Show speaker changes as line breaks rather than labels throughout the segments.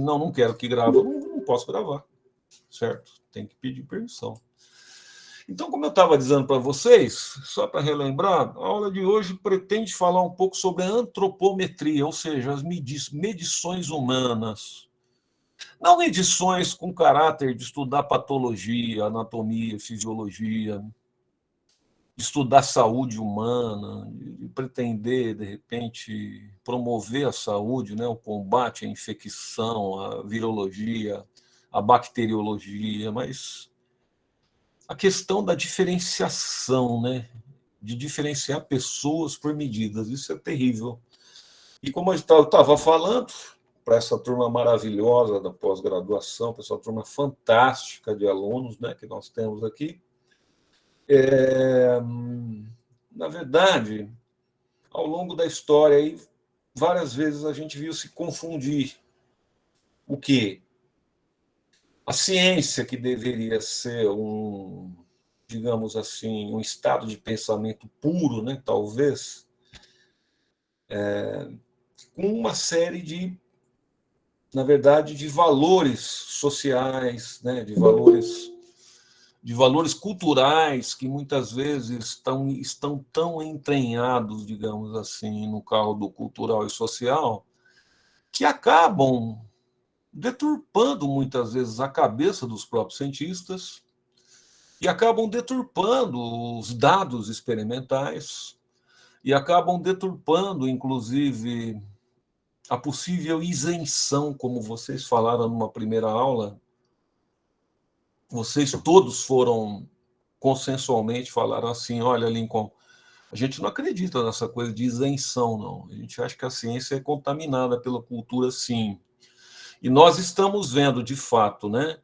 não, não quero que grave, eu não posso gravar, certo? Tem que pedir permissão. Então, como eu estava dizendo para vocês, só para relembrar, a aula de hoje pretende falar um pouco sobre a antropometria, ou seja, as medições humanas. Não medições com caráter de estudar patologia, anatomia, fisiologia, de estudar saúde humana, de pretender, de repente, promover a saúde, né, o combate à infecção, à virologia, à bacteriologia, mas a questão da diferenciação, né? De diferenciar pessoas por medidas, isso é terrível. E como eu estava falando, para essa turma maravilhosa da pós-graduação, para essa turma fantástica de alunos, né, que nós temos aqui, na verdade, ao longo da história, aí, várias vezes a gente viu se confundir o que a ciência, que deveria ser digamos assim, um estado de pensamento puro, né, talvez, com uma série de, na verdade, de valores sociais, né, de valores culturais que muitas vezes estão tão entranhados, digamos assim, no caldo cultural e social, que acabam deturpando muitas vezes a cabeça dos próprios cientistas e acabam deturpando os dados experimentais e acabam deturpando, inclusive, a possível isenção, como vocês falaram numa primeira aula. Vocês todos foram consensualmente falaram assim: olha, Lincoln, a gente não acredita nessa coisa de isenção, não. A gente acha que a ciência é contaminada pela cultura, sim. E nós estamos vendo, de fato, né?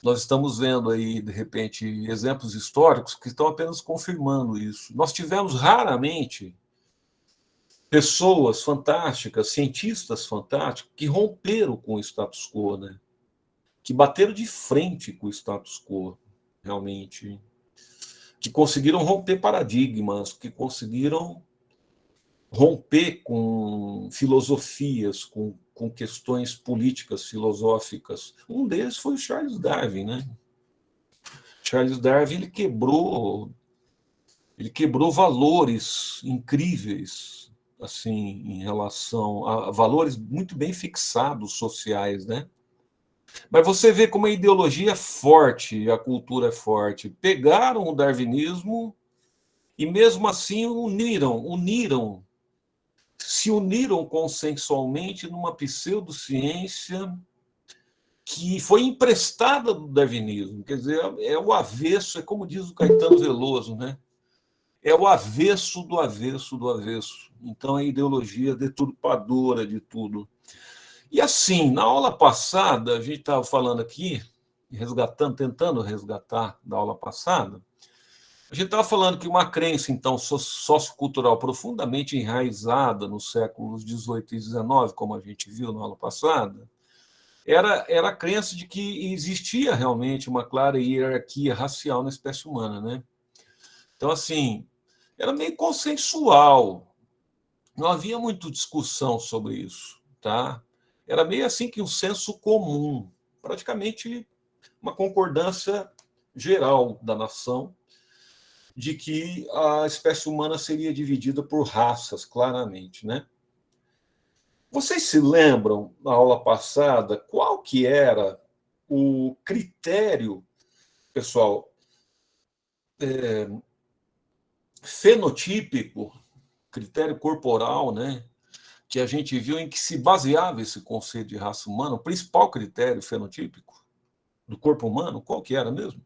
Nós estamos vendo aí, de repente, exemplos históricos que estão apenas confirmando isso. Nós tivemos raramente pessoas fantásticas, cientistas fantásticos, que romperam com o status quo, né? Que bateram de frente com o status quo, realmente. Que conseguiram romper paradigmas, que conseguiram romper com filosofias, com questões políticas, filosóficas. Um deles foi o Charles Darwin, né? Charles Darwin ele quebrou valores incríveis, assim, em relação a valores muito bem fixados sociais, né? Mas você vê como a ideologia é forte, a cultura é forte. Pegaram o darwinismo e mesmo assim se uniram consensualmente numa pseudociência que foi emprestada do darwinismo. Quer dizer, é o avesso, é como diz o Caetano Veloso, né? É o avesso do avesso do avesso. Então, a ideologia deturpadora de tudo. E assim, na aula passada, a gente estava falando aqui, tentando resgatar da aula passada, a gente estava falando que uma crença, então, sociocultural profundamente enraizada nos séculos XVIII e XIX, como a gente viu na aula passada, era a crença de que existia realmente uma clara hierarquia racial na espécie humana, né? Então, assim, era meio consensual, não havia muita discussão sobre isso, tá? Era meio assim que um senso comum, praticamente uma concordância geral da nação de que a espécie humana seria dividida por raças, claramente, né? Vocês se lembram, na aula passada, qual que era o critério, pessoal, fenotípico, critério corporal, né, que a gente viu em que se baseava esse conceito de raça humana, o principal critério fenotípico do corpo humano, qual que era mesmo?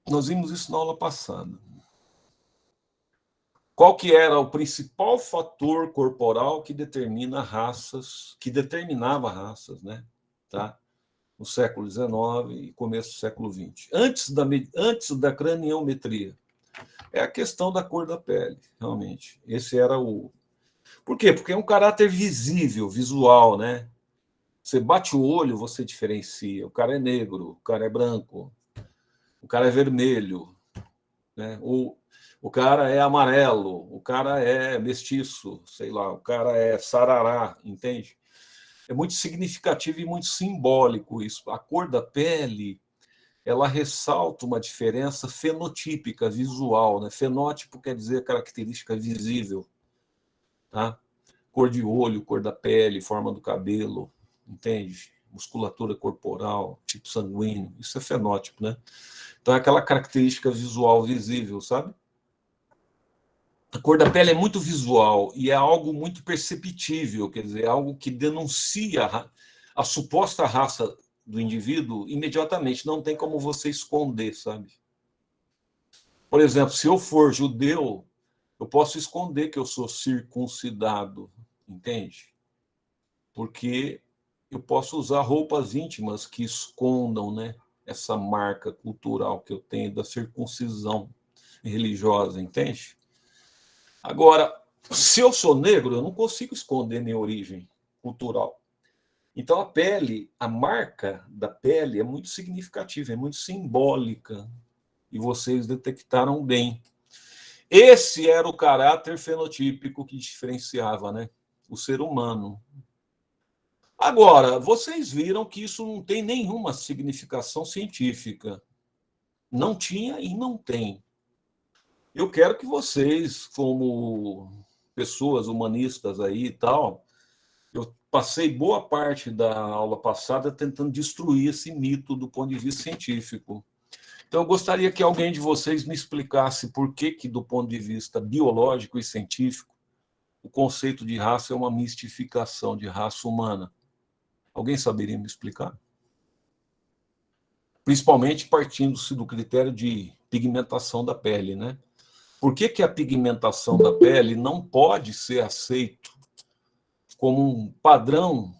Nós vimos isso na aula passada. Qual que era o principal fator corporal que determinava raças, né? Tá? No século XIX e começo do século XX. Antes da craniometria. É a questão da cor da pele, realmente. Esse era o... Por quê? Porque é um caráter visível, visual, né? Você bate o olho, você diferencia. O cara é negro, o cara é branco, o cara é vermelho, né? O cara é amarelo, o cara é mestiço, sei lá, o cara é sarará, entende? É muito significativo e muito simbólico isso. A cor da pele, ela ressalta uma diferença fenotípica, visual, né? Fenótipo quer dizer característica visível, tá? Cor de olho, cor da pele, forma do cabelo, entende? Musculatura corporal, tipo sanguíneo, isso é fenótipo, né? Então é aquela característica visual visível, sabe? A cor da pele é muito visual e é algo muito perceptível, quer dizer, é algo que denuncia a suposta raça do indivíduo imediatamente, não tem como você esconder, sabe? Por exemplo, se eu for judeu, eu posso esconder que eu sou circuncidado, entende? Porque eu posso usar roupas íntimas que escondam, né, essa marca cultural que eu tenho da circuncisão religiosa, entende? Agora, se eu sou negro, eu não consigo esconder minha origem cultural. Então, a pele, a marca da pele é muito significativa, é muito simbólica, e vocês detectaram bem. Esse era o caráter fenotípico que diferenciava, né, o ser humano. Agora, vocês viram que isso não tem nenhuma significação científica. Não tinha e não tem. Eu quero que vocês, como pessoas humanistas aí e tal, eu passei boa parte da aula passada tentando destruir esse mito do ponto de vista científico. Então, eu gostaria que alguém de vocês me explicasse por que, do ponto de vista biológico e científico, o conceito de raça é uma mistificação de raça humana. Alguém saberia me explicar? Principalmente partindo-se do critério de pigmentação da pele, né? Por que a pigmentação da pele não pode ser aceito como um padrão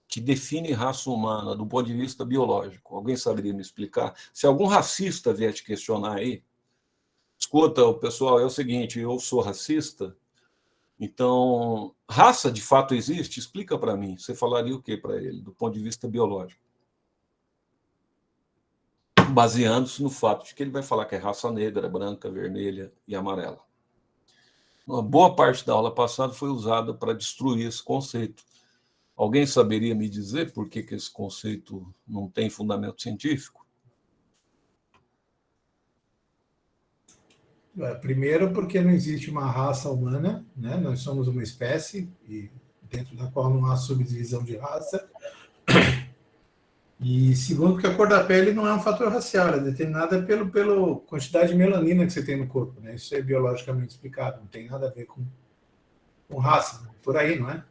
que define raça humana do ponto de vista biológico? Alguém saberia me explicar? Se algum racista vier te questionar aí, escuta, pessoal, é o seguinte, eu sou racista, então, raça de fato existe? Explica para mim. Você falaria o que para ele, do ponto de vista biológico? Baseando-se no fato de que ele vai falar que é raça negra, branca, vermelha e amarela. Uma boa parte da aula passada foi usada para destruir esse conceito. Alguém saberia me dizer por que esse conceito não tem fundamento científico?
Primeiro, porque não existe uma raça humana, né? Nós somos uma espécie, e dentro da qual não há subdivisão de raça. E segundo, porque a cor da pele não é um fator racial, ela é determinada pela quantidade de melanina que você tem no corpo, né? Isso é biologicamente explicado, não tem nada a ver com raça, por aí, não é?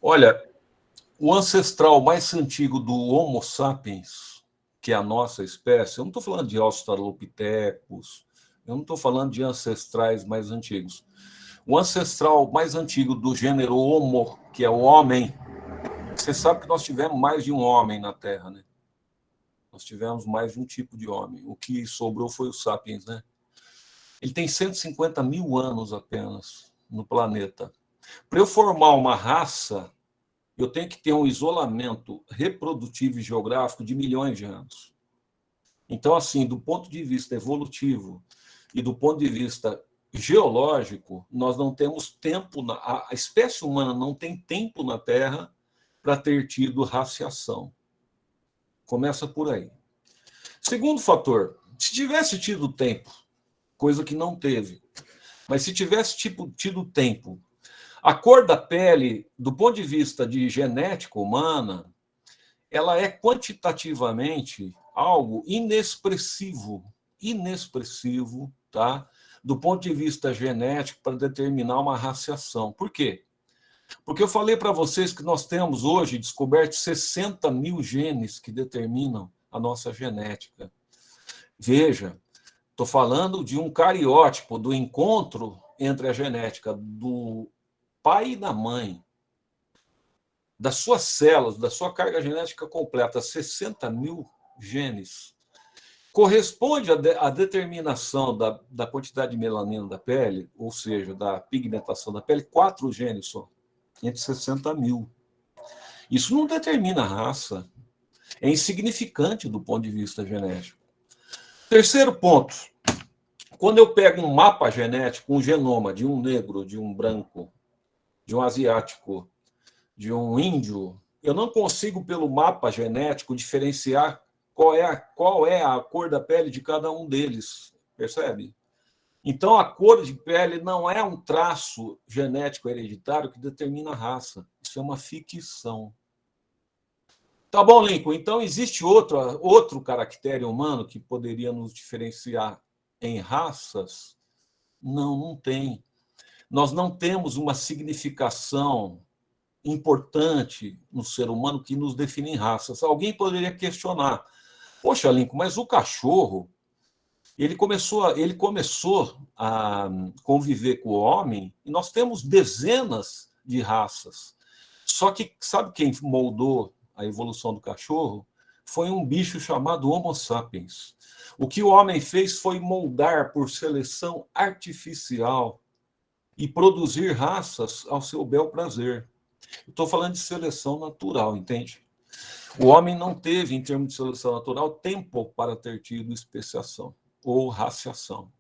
Olha, o ancestral mais antigo do Homo sapiens, que é a nossa espécie, eu não estou falando de Australopithecus, eu não estou falando de ancestrais mais antigos. O ancestral mais antigo do gênero Homo, que é o homem, você sabe que nós tivemos mais de um homem na Terra, né? Nós tivemos mais de um tipo de homem. O que sobrou foi o sapiens, né? Ele tem 150 mil anos apenas no planeta. Para eu formar uma raça, eu tenho que ter um isolamento reprodutivo e geográfico de milhões de anos. Então, assim, do ponto de vista evolutivo e do ponto de vista geológico, nós não temos tempo, a espécie humana não tem tempo na Terra para ter tido raciação. Começa por aí. Segundo fator, se tivesse tido tempo, coisa que não teve, mas se tivesse tido tempo, a cor da pele, do ponto de vista de genética humana, ela é quantitativamente algo inexpressivo, tá? Do ponto de vista genético para determinar uma raciação. Por quê? Porque eu falei para vocês que nós temos hoje descoberto 60 mil genes que determinam a nossa genética. Veja, estou falando de um cariótipo, do encontro entre a genética do pai e da mãe, das suas células, da sua carga genética completa, 60 mil genes, corresponde à determinação da quantidade de melanina da pele, ou seja, da pigmentação da pele, 4 genes só, entre 60 mil. Isso não determina a raça, é insignificante do ponto de vista genético. Terceiro ponto, quando eu pego um mapa genético, um genoma de um negro, de um branco, de um asiático, de um índio, eu não consigo, pelo mapa genético, diferenciar qual é a cor da pele de cada um deles, percebe? Então, a cor de pele não é um traço genético hereditário que determina a raça. Isso é uma ficção. Tá bom, Lincoln. Então, existe outro caractere humano que poderia nos diferenciar em raças? Não, não tem. Nós não temos uma significação importante no ser humano que nos define em raças. Alguém poderia questionar: poxa, Lincoln, mas o cachorro ele começou a conviver com o homem e nós temos dezenas de raças. Só que sabe quem moldou a evolução do cachorro? Foi um bicho chamado Homo sapiens. O que o homem fez foi moldar por seleção artificial e produzir raças ao seu bel prazer. Estou falando de seleção natural, entende? O homem não teve, em termos de seleção natural, tempo para ter tido especiação ou raciação.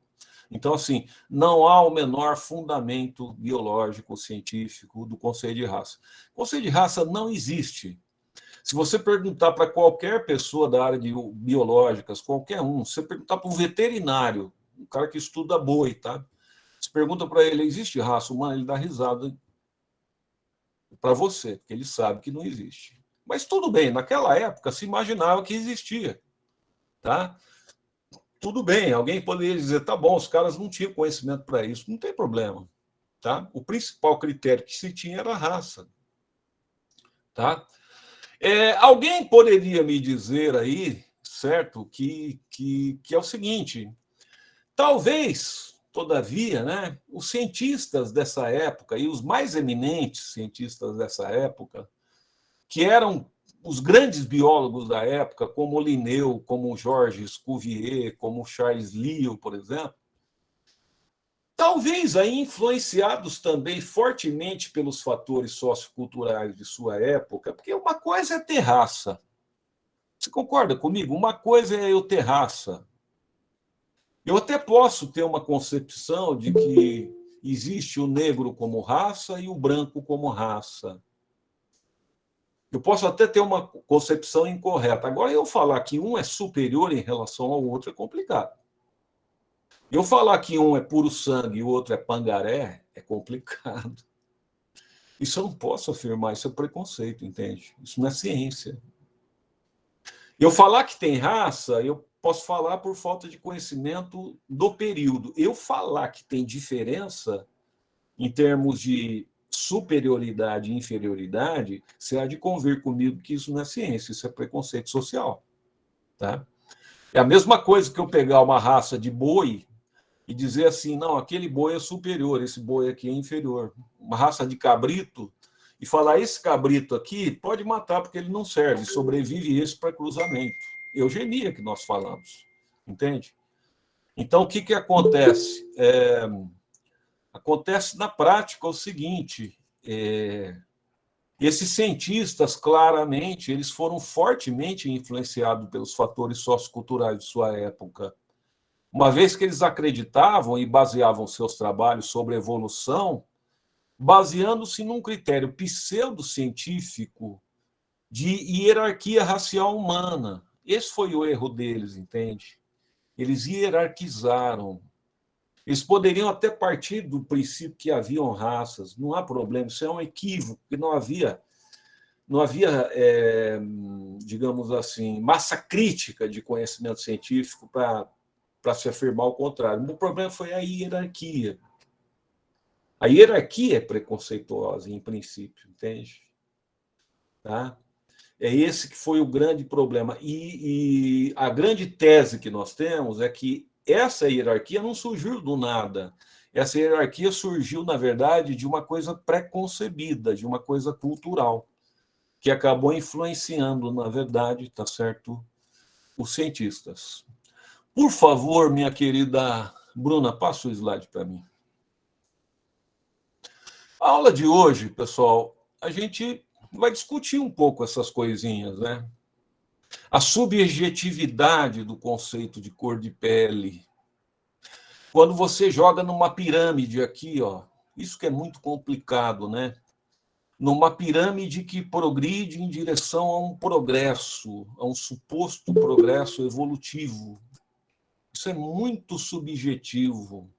Então, assim, não há o menor fundamento biológico, científico do conceito de raça. O conceito de raça não existe. Se você perguntar para qualquer pessoa da área de biológicas, qualquer um, se você perguntar para um veterinário, um cara que estuda boi, tá? Você pergunta para ele, existe raça humana? Ele dá risada para você, porque ele sabe que não existe. Mas tudo bem, naquela época se imaginava que existia, tá? Tudo bem, alguém poderia dizer, tá bom, os caras não tinham conhecimento para isso, não tem problema, tá? O principal critério que se tinha era a raça, tá? Alguém poderia me dizer aí, certo, que é o seguinte, talvez, todavia, né, os cientistas dessa época e os mais eminentes cientistas dessa época, que eram os grandes biólogos da época, como Linneu, como Georges Cuvier, como Charles Lyell, por exemplo, talvez aí influenciados também fortemente pelos fatores socioculturais de sua época, porque uma coisa é ter raça. Você concorda comigo? Uma coisa é eu ter raça. Eu até posso ter uma concepção de que existe o negro como raça e o branco como raça. Eu posso até ter uma concepção incorreta. Agora, eu falar que um é superior em relação ao outro é complicado. Eu falar que um é puro sangue e o outro é pangaré é complicado. Isso eu não posso afirmar, isso é preconceito, entende? Isso não é ciência. Eu falar que tem raça, eu posso falar por falta de conhecimento do período. Eu falar que tem diferença em termos de superioridade e inferioridade, você há de convir comigo que isso não é ciência, isso é preconceito social. Tá? É a mesma coisa que eu pegar uma raça de boi e dizer assim, não, aquele boi é superior, esse boi aqui é inferior. Uma raça de cabrito, e falar, esse cabrito aqui pode matar porque ele não serve, sobrevive esse para cruzamento. Eugenia que nós falamos, entende? Então, o que acontece? Acontece na prática o seguinte, esses cientistas, claramente, eles foram fortemente influenciados pelos fatores socioculturais de sua época. Uma vez que eles acreditavam e baseavam seus trabalhos sobre evolução, baseando-se num critério pseudocientífico de hierarquia racial humana. Esse foi o erro deles, entende? Eles hierarquizaram. Eles poderiam até partir do princípio que haviam raças, não há problema, isso é um equívoco, porque não havia digamos assim, massa crítica de conhecimento científico para se afirmar o contrário. O problema foi a hierarquia. A hierarquia é preconceituosa, em princípio, entende? Tá? É esse que foi o grande problema. E a grande tese que nós temos é que essa hierarquia não surgiu do nada. Essa hierarquia surgiu, na verdade, de uma coisa pré-concebida, de uma coisa cultural, que acabou influenciando, na verdade, tá certo, os cientistas. Por favor, minha querida Bruna, passa o slide para mim. A aula de hoje, pessoal, a gente vai discutir um pouco essas coisinhas, né? A subjetividade do conceito de cor de pele. Quando você joga numa pirâmide aqui, ó, isso que é muito complicado, né? numa pirâmide que progride em direção a um progresso, a um suposto progresso evolutivo. Isso é muito subjetivo.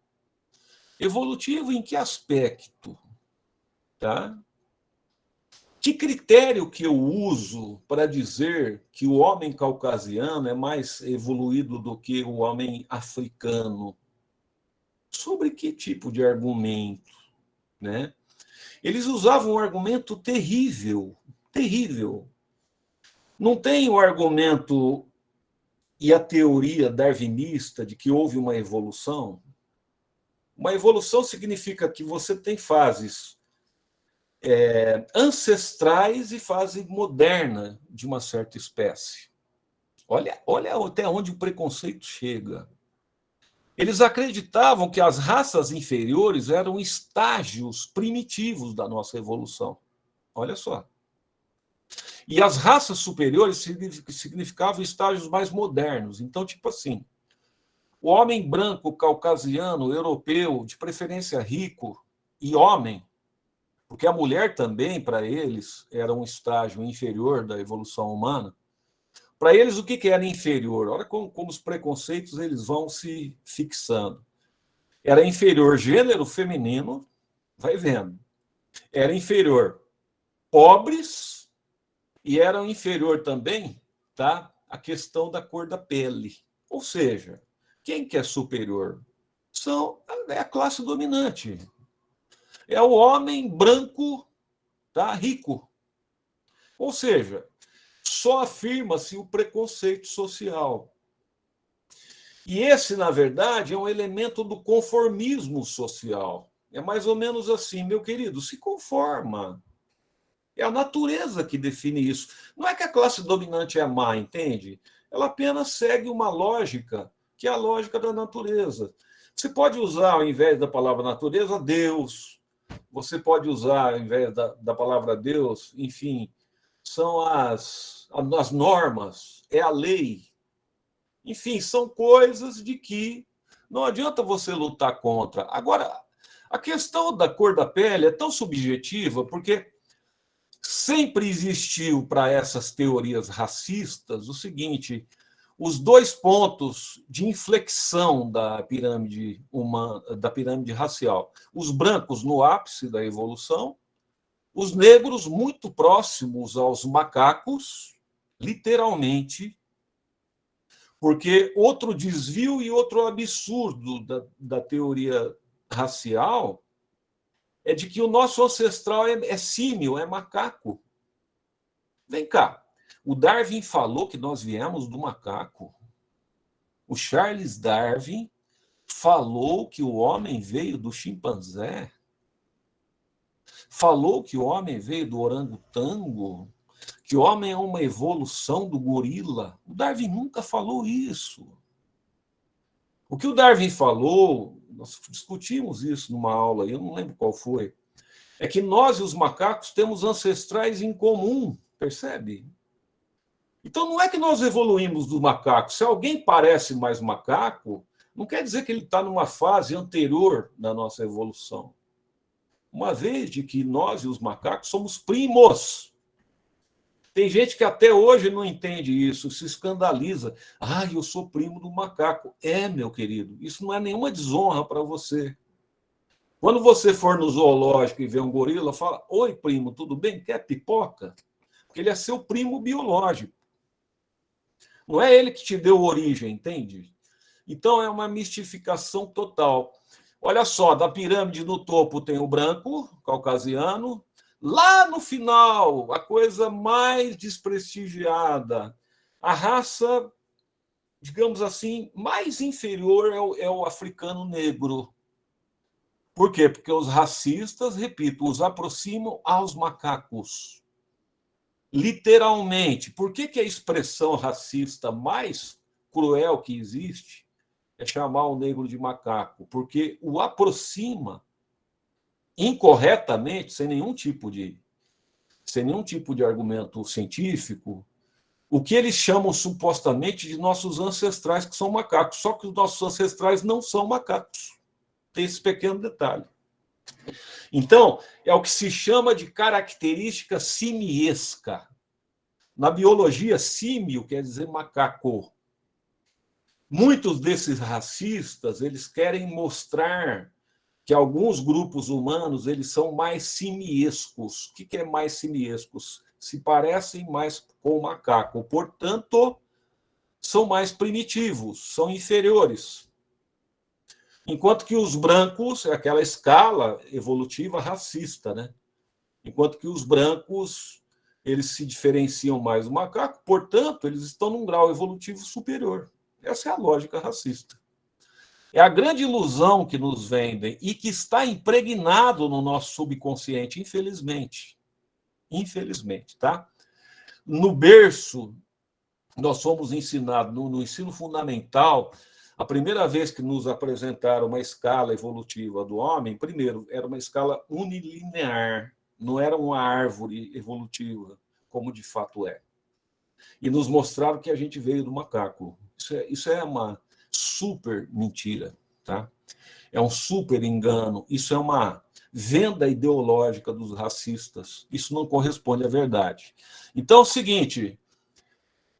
Evolutivo em que aspecto? Tá? Que critério que eu uso para dizer que o homem caucasiano é mais evoluído do que o homem africano? Sobre que tipo de argumento? Né? Eles usavam um argumento terrível, terrível. Não tem o argumento e a teoria darwinista de que houve uma evolução. Uma evolução significa que você tem fases ancestrais e fase moderna de uma certa espécie. Olha até onde o preconceito chega. Eles acreditavam que as raças inferiores eram estágios primitivos da nossa evolução. Olha só. E as raças superiores significavam estágios mais modernos. Então, tipo assim, o homem branco, caucasiano, europeu, de preferência rico e homem, porque a mulher também, para eles, era um estágio inferior da evolução humana. Para eles, o que era inferior? Olha como os preconceitos eles vão se fixando. Era inferior gênero feminino, vai vendo. Era inferior pobres e era inferior também, tá? A questão da cor da pele. Ou seja, quem que é superior? É a classe dominante. É o homem branco, tá? Rico. Ou seja, só afirma-se o preconceito social. E esse, na verdade, é um elemento do conformismo social. É mais ou menos assim, meu querido, se conforma. É a natureza que define isso. Não é que a classe dominante é má, entende? Ela apenas segue uma lógica, que é a lógica da natureza. Você pode usar, ao invés da palavra natureza, Deus. Você pode usar, ao invés da palavra Deus, enfim, são as normas, é a lei. Enfim, são coisas de que não adianta você lutar contra. Agora, a questão da cor da pele é tão subjetiva, porque sempre existiu para essas teorias racistas o seguinte: os dois pontos de inflexão da pirâmide humana, da pirâmide racial. Os brancos no ápice da evolução, os negros muito próximos aos macacos, literalmente, porque outro desvio e outro absurdo da teoria racial é de que o nosso ancestral é símio, é macaco. Vem cá, o Darwin falou que nós viemos do macaco. O Charles Darwin falou que o homem veio do chimpanzé. Falou que o homem veio do orangotango, que o homem é uma evolução do gorila. O Darwin nunca falou isso. O que o Darwin falou, nós discutimos isso numa aula, eu não lembro qual foi, é que nós e os macacos temos ancestrais em comum, percebe? Então não é que nós evoluímos do macaco. Se alguém parece mais macaco, não quer dizer que ele está numa fase anterior da nossa evolução. Uma vez de que nós e os macacos somos primos. Tem gente que até hoje não entende isso, se escandaliza. Ah, eu sou primo do macaco. É, meu querido, isso não é nenhuma desonra para você. Quando você for no zoológico e ver um gorila, fala: oi, primo, tudo bem? Quer pipoca? Porque ele é seu primo biológico. Não é ele que te deu origem, entende? Então é uma mistificação total. Olha só, da pirâmide no topo tem o branco, caucasiano. Lá no final, a coisa mais desprestigiada, a raça, digamos assim, mais inferior é o africano negro. Por quê? Porque os racistas, repito, os aproximam aos macacos. Literalmente. Por que a expressão racista mais cruel que existe é chamar o negro de macaco? Porque o aproxima incorretamente, sem nenhum tipo de argumento científico, o que eles chamam supostamente de nossos ancestrais, que são macacos. Só que os nossos ancestrais não são macacos. Tem esse pequeno detalhe. Então, é o que se chama de característica simiesca. Na biologia, símio quer dizer macaco. Muitos desses racistas, eles querem mostrar que alguns grupos humanos eles são mais simiescos. O que é mais simiescos? Se parecem mais com o macaco. Portanto, são mais primitivos, são inferiores. Enquanto que os brancos é aquela escala evolutiva racista, né? Enquanto que os brancos eles se diferenciam mais do macaco, portanto, eles estão num grau evolutivo superior. Essa é a lógica racista. É a grande ilusão que nos vendem e que está impregnado no nosso subconsciente, infelizmente. Infelizmente, tá? No berço, nós fomos ensinados, no ensino fundamental, a primeira vez que nos apresentaram uma escala evolutiva do homem, primeiro, era uma escala unilinear, não era uma árvore evolutiva, como de fato é. E nos mostraram que a gente veio do macaco. Isso é uma super mentira, tá? É um super engano. Isso é uma venda ideológica dos racistas. Isso não corresponde à verdade. Então é o seguinte,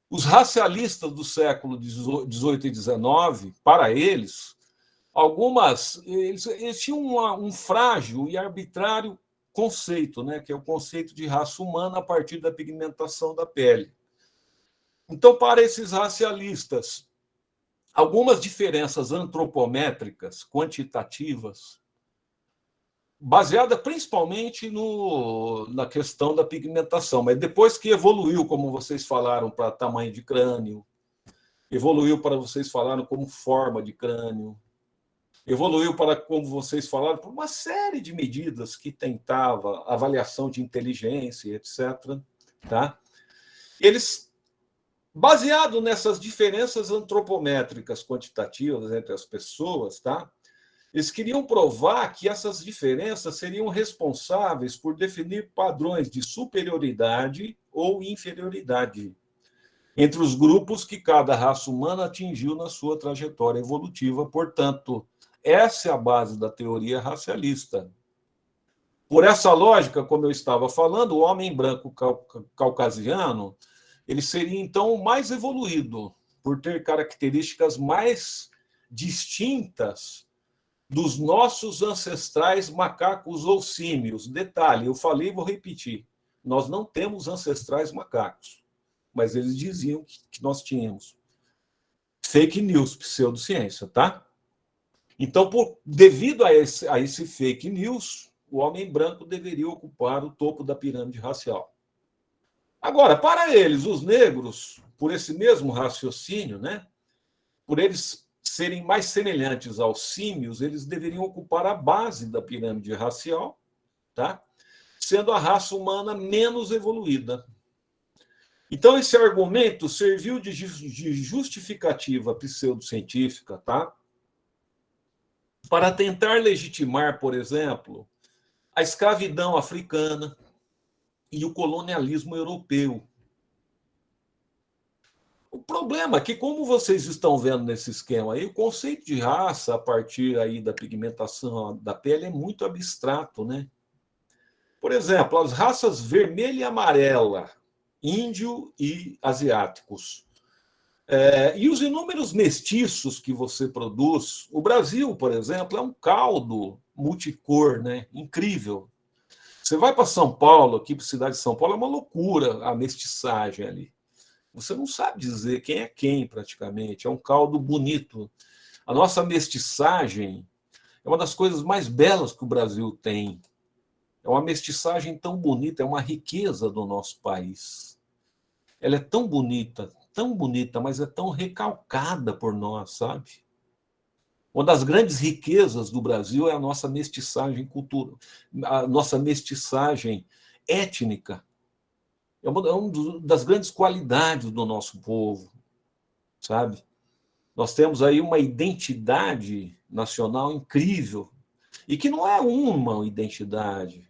os racialistas do século XVIII e XIX, para eles, eles tinham um frágil e arbitrário conceito, né, que é o conceito de raça humana a partir da pigmentação da pele. Então, para esses racialistas, algumas diferenças antropométricas, quantitativas, baseada principalmente na questão da pigmentação, mas depois que evoluiu, como vocês falaram, para tamanho de crânio, evoluiu para vocês falaram como forma de crânio, evoluiu para, como vocês falaram, por uma série de medidas que tentava avaliação de inteligência, etc. Tá? Eles, baseado nessas diferenças antropométricas quantitativas entre as pessoas, tá? Eles queriam provar que essas diferenças seriam responsáveis por definir padrões de superioridade ou inferioridade entre os grupos que cada raça humana atingiu na sua trajetória evolutiva. Portanto, essa é a base da teoria racialista. Por essa lógica, como eu estava falando, o homem branco caucasiano ele seria, então, o mais evoluído, por ter características mais distintas dos nossos ancestrais macacos ou símios. Detalhe, eu falei e vou repetir, nós não temos ancestrais macacos, mas eles diziam que nós tínhamos. Fake news, pseudociência, tá? Então, devido a esse fake news, o homem branco deveria ocupar o topo da pirâmide racial. Agora, para eles, os negros, por esse mesmo raciocínio, né, por eles serem mais semelhantes aos símios, eles deveriam ocupar a base da pirâmide racial, tá? Sendo a raça humana menos evoluída. Então, esse argumento serviu de justificativa pseudocientífica, tá? Para tentar legitimar, por exemplo, a escravidão africana e o colonialismo europeu. O problema é que, como vocês estão vendo nesse esquema aí, o conceito de raça, a partir aí da pigmentação da pele, é muito abstrato, né? Por exemplo, as raças vermelha e amarela, índio e asiáticos, e os inúmeros mestiços que você produz. O Brasil, por exemplo, é um caldo multicor, né? Incrível. Você vai para São Paulo, aqui para a cidade de São Paulo, é uma loucura a mestiçagem ali. Você não sabe dizer quem é quem, praticamente. É um caldo bonito. A nossa mestiçagem é uma das coisas mais belas que o Brasil tem. É uma mestiçagem tão bonita, é uma riqueza do nosso país. Ela é tão bonita, mas é tão recalcada por nós, sabe? Uma das grandes riquezas do Brasil é a nossa mestiçagem cultural, a nossa mestiçagem étnica. É uma das grandes qualidades do nosso povo, sabe? Nós temos aí uma identidade nacional incrível, e que não é uma identidade.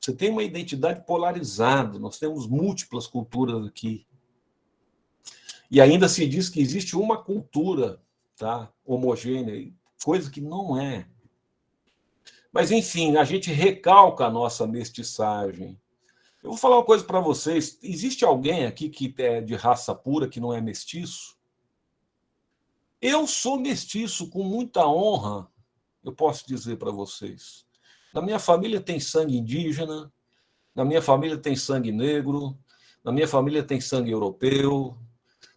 Você tem uma identidade polarizada, nós temos múltiplas culturas aqui. E ainda se diz que existe uma cultura, tá, homogênea, coisa que não é. Mas, enfim, a gente recalca a nossa mestiçagem. Eu vou falar uma coisa para vocês. Existe alguém aqui que é de raça pura, que não é mestiço? Eu sou mestiço com muita honra, eu posso dizer para vocês. Na minha família tem sangue indígena, na minha família tem sangue negro, na minha família tem sangue europeu,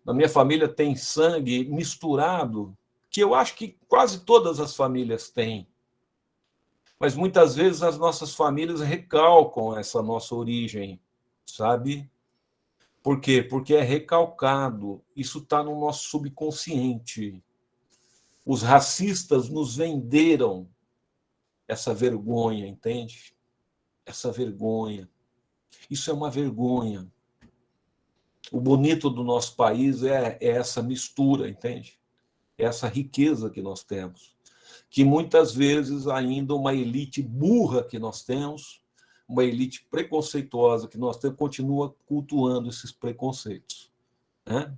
na minha família tem sangue misturado, que eu acho que quase todas as famílias têm. Mas muitas vezes as nossas famílias recalcam essa nossa origem, sabe? Por quê? Porque é recalcado. Isso está no nosso subconsciente. Os racistas nos venderam essa vergonha, entende? Essa vergonha. Isso é uma vergonha. O bonito do nosso país é essa mistura, entende? É essa riqueza que nós temos. Que muitas vezes ainda uma elite burra que nós temos, uma elite preconceituosa que nós temos, continua cultuando esses preconceitos, né?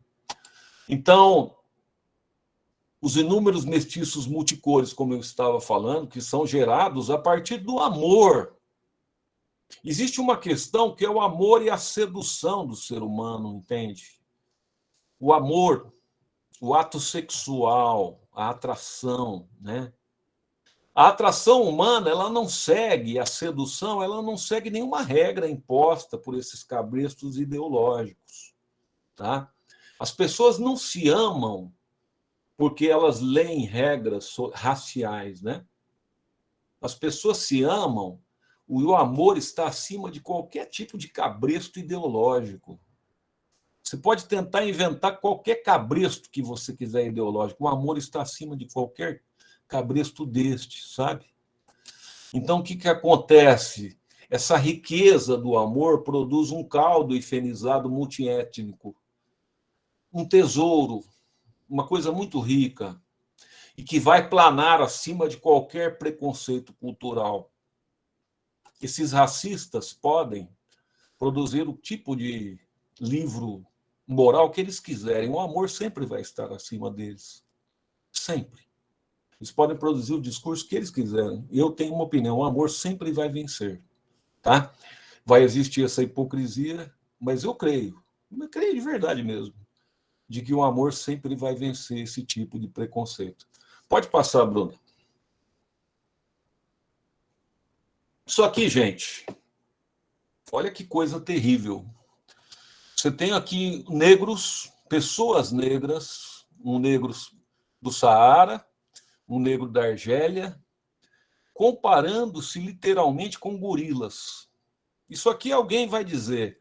Então, os inúmeros mestiços multicores, como eu estava falando, que são gerados a partir do amor. Existe uma questão que é o amor e a sedução do ser humano, entende? O amor, o ato sexual, a atração, né? A atração humana, ela não segue, a sedução, ela não segue nenhuma regra imposta por esses cabrestos ideológicos, tá? As pessoas não se amam porque elas leem regras raciais, né? As pessoas se amam, o amor está acima de qualquer tipo de cabresto ideológico. Você pode tentar inventar qualquer cabresto que você quiser ideológico, o amor está acima de qualquer cabresto deste, sabe? Então, o que acontece? Essa riqueza do amor produz um caldo hifenizado multiétnico, um tesouro, uma coisa muito rica, e que vai planar acima de qualquer preconceito cultural. Esses racistas podem produzir o tipo de livro moral que eles quiserem, o amor sempre vai estar acima deles. Sempre. Eles podem produzir o discurso que eles quiserem. E eu tenho uma opinião, o amor sempre vai vencer. Tá? Vai existir essa hipocrisia, mas eu creio de verdade mesmo, de que o amor sempre vai vencer esse tipo de preconceito. Pode passar, Bruno. Isso aqui, gente, olha que coisa terrível. Você tem aqui negros, pessoas negras, um negro do Saara, um negro da Argélia, comparando-se literalmente com gorilas. Isso aqui alguém vai dizer,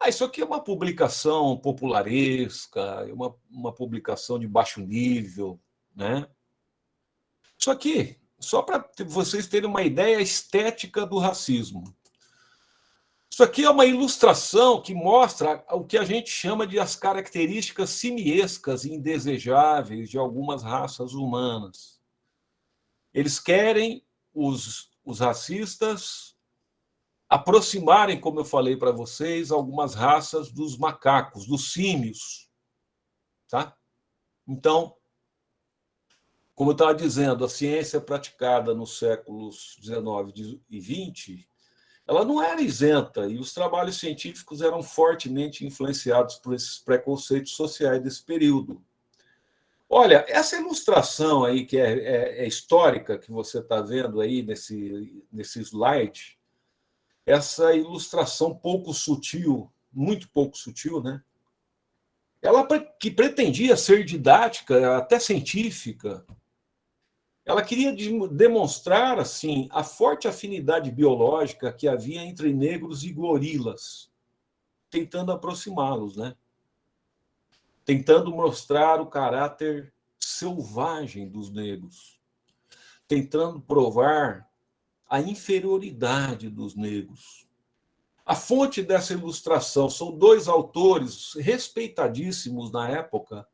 isso aqui é uma publicação popularesca, é uma publicação de baixo nível, né? Isso aqui, só para vocês terem uma ideia estética do racismo. Isso aqui é uma ilustração que mostra o que a gente chama de as características simiescas e indesejáveis de algumas raças humanas. Eles querem, os racistas, aproximarem, como eu falei para vocês, algumas raças dos macacos, dos símios. Tá? Então, como eu estava dizendo, a ciência praticada nos séculos XIX e XX, ela não era isenta, e os trabalhos científicos eram fortemente influenciados por esses preconceitos sociais desse período. Olha, essa ilustração aí, que é histórica, que você está vendo aí nesse slide, essa ilustração pouco sutil, muito pouco sutil, né? Ela que pretendia ser didática, até científica, ela queria demonstrar assim a forte afinidade biológica que havia entre negros e gorilas, tentando aproximá-los, né? Tentando mostrar o caráter selvagem dos negros, tentando provar a inferioridade dos negros. A fonte dessa ilustração são dois autores respeitadíssimos na época,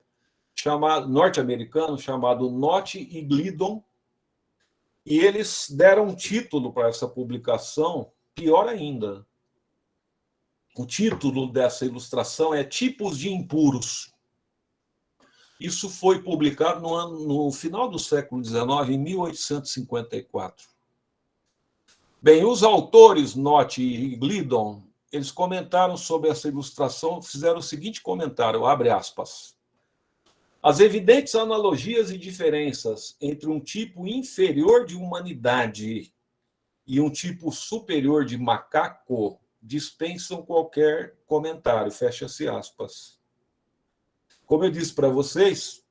norte-americanos, chamado Nott e Gliddon, e eles deram um título para essa publicação, pior ainda. O título dessa ilustração é Tipos de Impuros. Isso foi publicado no final do século XIX, em 1854. Bem, os autores, Nott e Gliddon, eles comentaram sobre essa ilustração, fizeram o seguinte comentário, abre aspas. As evidentes analogias e diferenças entre um tipo inferior de humanidade e um tipo superior de macaco dispensam qualquer comentário, fecha-se aspas. Como eu disse para vocês,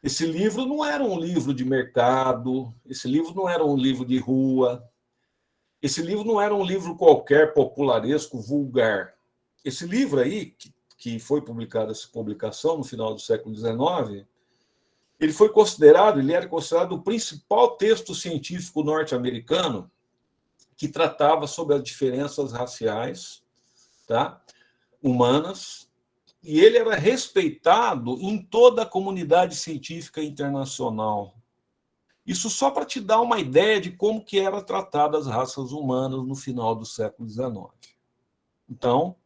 esse livro não era um livro de mercado, esse livro não era um livro de rua, esse livro não era um livro qualquer, popularesco, vulgar. Esse livro aí, que foi publicado, essa publicação no final do século XIX, ele era considerado o principal texto científico norte-americano que tratava sobre as diferenças raciais, tá, humanas, e ele era respeitado em toda a comunidade científica internacional. Isso só para te dar uma ideia de como que eram tratadas as raças humanas no final do século XIX. Então,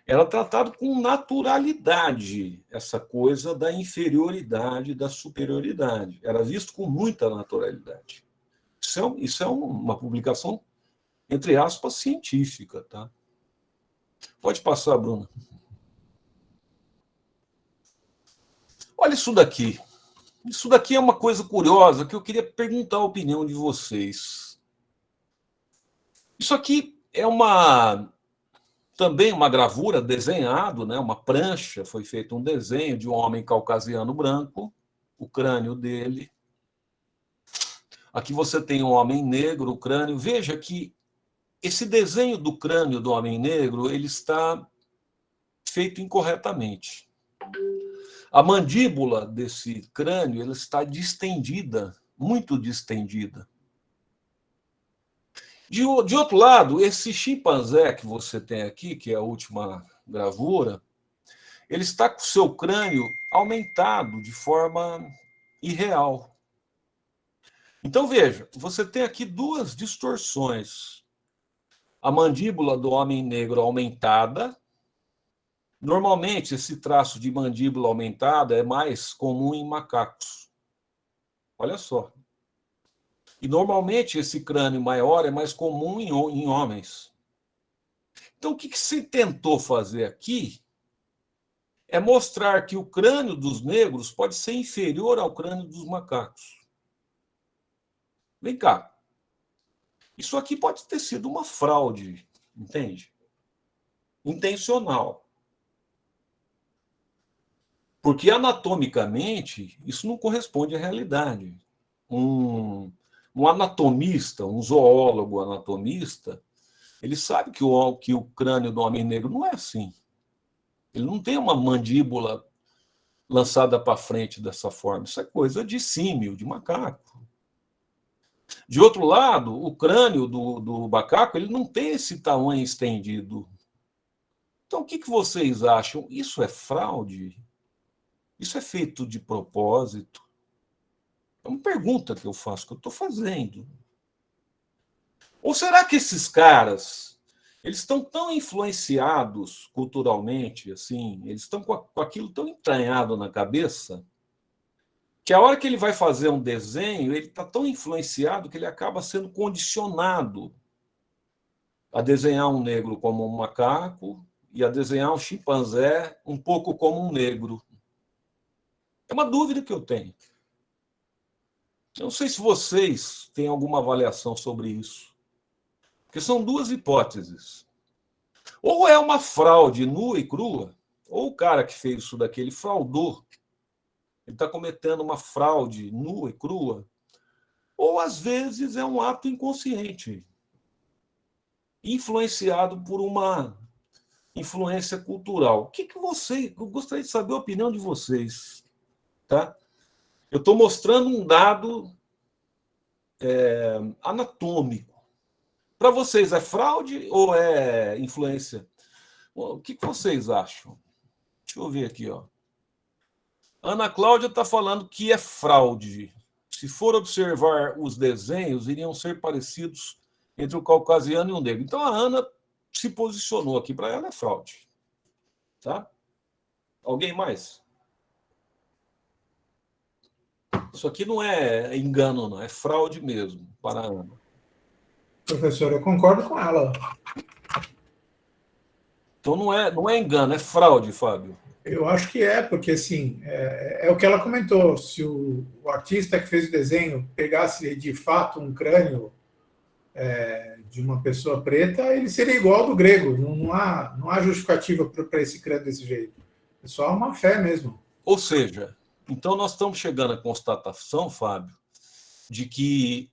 era tratado com naturalidade essa coisa da inferioridade, da superioridade. Era visto com muita naturalidade. Isso é uma publicação, entre aspas, científica. Tá? Pode passar, Bruna. Olha isso daqui. Isso daqui é uma coisa curiosa que eu queria perguntar a opinião de vocês. Isso aqui é também uma gravura desenhado, né, uma prancha, foi feito um desenho de um homem caucasiano branco, o crânio dele. Aqui você tem um homem negro, o crânio. Veja que esse desenho do crânio do homem negro ele está feito incorretamente. A mandíbula desse crânio ela está distendida, muito distendida. De outro lado, esse chimpanzé que você tem aqui, que é a última gravura, ele está com o seu crânio aumentado de forma irreal. Então, veja, você tem aqui duas distorções. A mandíbula do homem negro aumentada. Normalmente, esse traço de mandíbula aumentada é mais comum em macacos. Olha só. E, normalmente, esse crânio maior é mais comum em homens. Então, o que se tentou fazer aqui é mostrar que o crânio dos negros pode ser inferior ao crânio dos macacos. Vem cá. Isso aqui pode ter sido uma fraude, entende? Intencional. Porque anatomicamente isso não corresponde à realidade. Um anatomista, um zoólogo anatomista, ele sabe que o crânio do homem negro não é assim. Ele não tem uma mandíbula lançada para frente dessa forma. Isso é coisa de símio, de macaco. De outro lado, o crânio do macaco ele não tem esse tamanho estendido. Então, o que vocês acham? Isso é fraude? Isso é feito de propósito? É uma pergunta que eu faço, que eu estou fazendo. Ou será que esses caras eles estão tão influenciados culturalmente, assim, eles estão com aquilo tão entranhado na cabeça, que a hora que ele vai fazer um desenho, ele está tão influenciado que ele acaba sendo condicionado a desenhar um negro como um macaco e a desenhar um chimpanzé um pouco como um negro. É uma dúvida que eu tenho. Eu não sei se vocês têm alguma avaliação sobre isso. Porque são duas hipóteses. Ou é uma fraude nua e crua, ou o cara que fez isso daqui, ele fraudou. Ele está cometendo uma fraude nua e crua. Ou, às vezes, é um ato inconsciente, influenciado por uma influência cultural. O que você... Eu gostaria de saber a opinião de vocês. Tá? Eu estou mostrando um dado anatômico. Para vocês, é fraude ou é influência? O que vocês acham? Deixa eu ver aqui. Ó. Ana Cláudia está falando que é fraude. Se for observar os desenhos, iriam ser parecidos entre o caucasiano e o negro. Então, a Ana se posicionou aqui. Para ela é fraude. Tá? Alguém mais? Isso aqui não é engano, não. É fraude mesmo, para a Ana.
Professor, eu concordo com ela.
Então não é engano, é fraude, Fábio.
Eu acho que é, porque assim, é o que ela comentou. Se o artista que fez o desenho pegasse de fato um crânio de uma pessoa preta, ele seria igual ao do grego. Não há justificativa para esse crânio desse jeito. É só uma fé mesmo.
Ou seja, então nós estamos chegando à constatação, Fábio, de que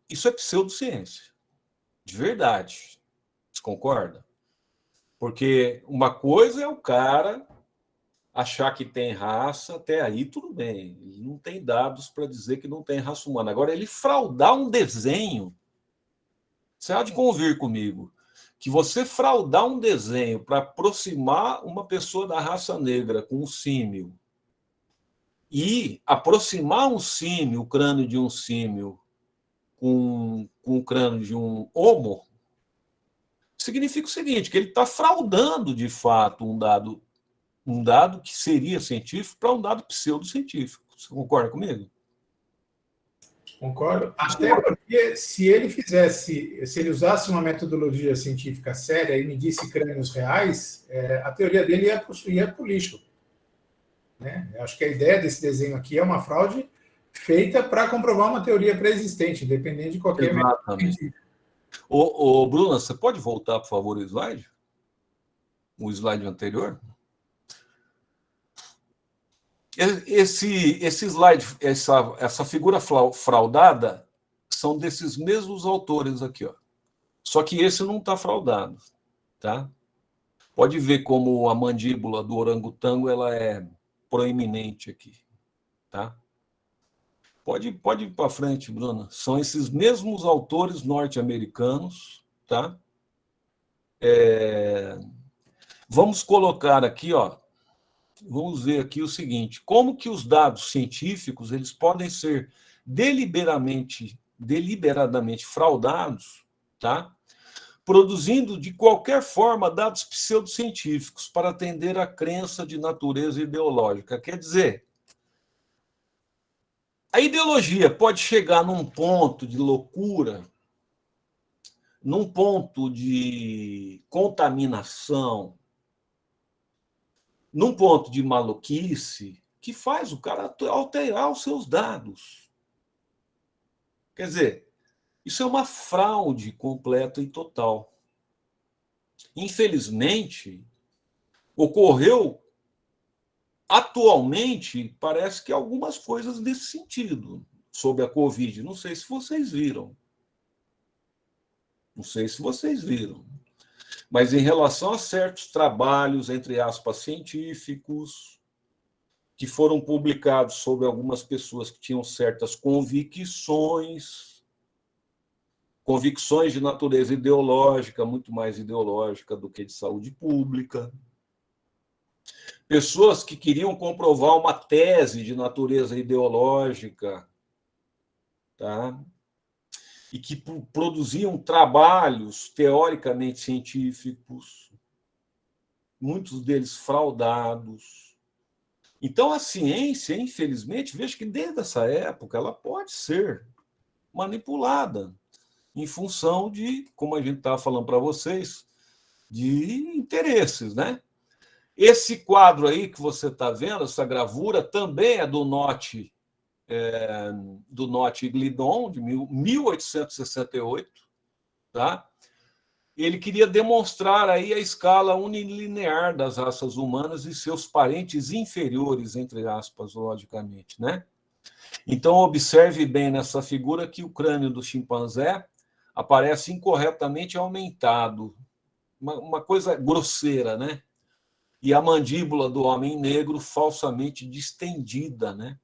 isso é pseudociência, de verdade. Você concorda? Porque uma coisa é o cara achar que tem raça, até aí tudo bem. Ele não tem dados para dizer que não tem raça humana. Agora, ele fraudar um desenho, você há de convir comigo, que você fraudar um desenho para aproximar uma pessoa da raça negra com um símio e aproximar um símio, o crânio de um símio, com o crânio de um homo, significa o seguinte, que ele está fraudando, de fato, um dado que seria científico para um dado pseudocientífico. Você concorda comigo?
Concordo. Até porque se ele usasse uma metodologia científica séria e medisse crânios reais, a teoria dele ia para o lixo. Né? Eu acho que a ideia desse desenho aqui é uma fraude feita para comprovar uma teoria pré-existente, independente de qualquer
Exatamente. Ô, Bruna, você pode voltar, por favor, o slide? O slide anterior? Esse slide, essa figura fraudada, são desses mesmos autores aqui, ó. Só que esse não está fraudado, tá? Pode ver como a mandíbula do orangotango ela é proeminente aqui, tá? Pode ir para frente, Bruna. São esses mesmos autores norte-americanos, tá? Vamos colocar aqui, ó. Vamos ver aqui o seguinte: como que os dados científicos eles podem ser deliberadamente fraudados, tá? Produzindo de qualquer forma dados pseudocientíficos para atender à crença de natureza ideológica. Quer dizer, a ideologia pode chegar num ponto de loucura, num ponto de contaminação, num ponto de maluquice, que faz o cara alterar os seus dados. Quer dizer, isso é uma fraude completa e total. Infelizmente, ocorreu atualmente, parece que algumas coisas nesse sentido, sobre a Covid. Não sei se vocês viram. Não sei se vocês viram. Mas em relação a certos trabalhos, entre aspas, científicos, que foram publicados sobre algumas pessoas que tinham certas convicções de natureza ideológica, muito mais ideológica do que de saúde pública. Pessoas que queriam comprovar uma tese de natureza ideológica, tá? E que produziam trabalhos teoricamente científicos, muitos deles fraudados. Então, a ciência, infelizmente, vejo que desde essa época ela pode ser manipulada em função de, como a gente estava falando para vocês, de interesses, né? Esse quadro aí que você está vendo, essa gravura, também é do Note Glidon, de 1868, tá? Ele queria demonstrar aí a escala unilinear das raças humanas e seus parentes inferiores, entre aspas, logicamente, né? Então, observe bem nessa figura que o crânio do chimpanzé aparece incorretamente aumentado, uma coisa grosseira, né? E a mandíbula do homem negro falsamente distendida, né?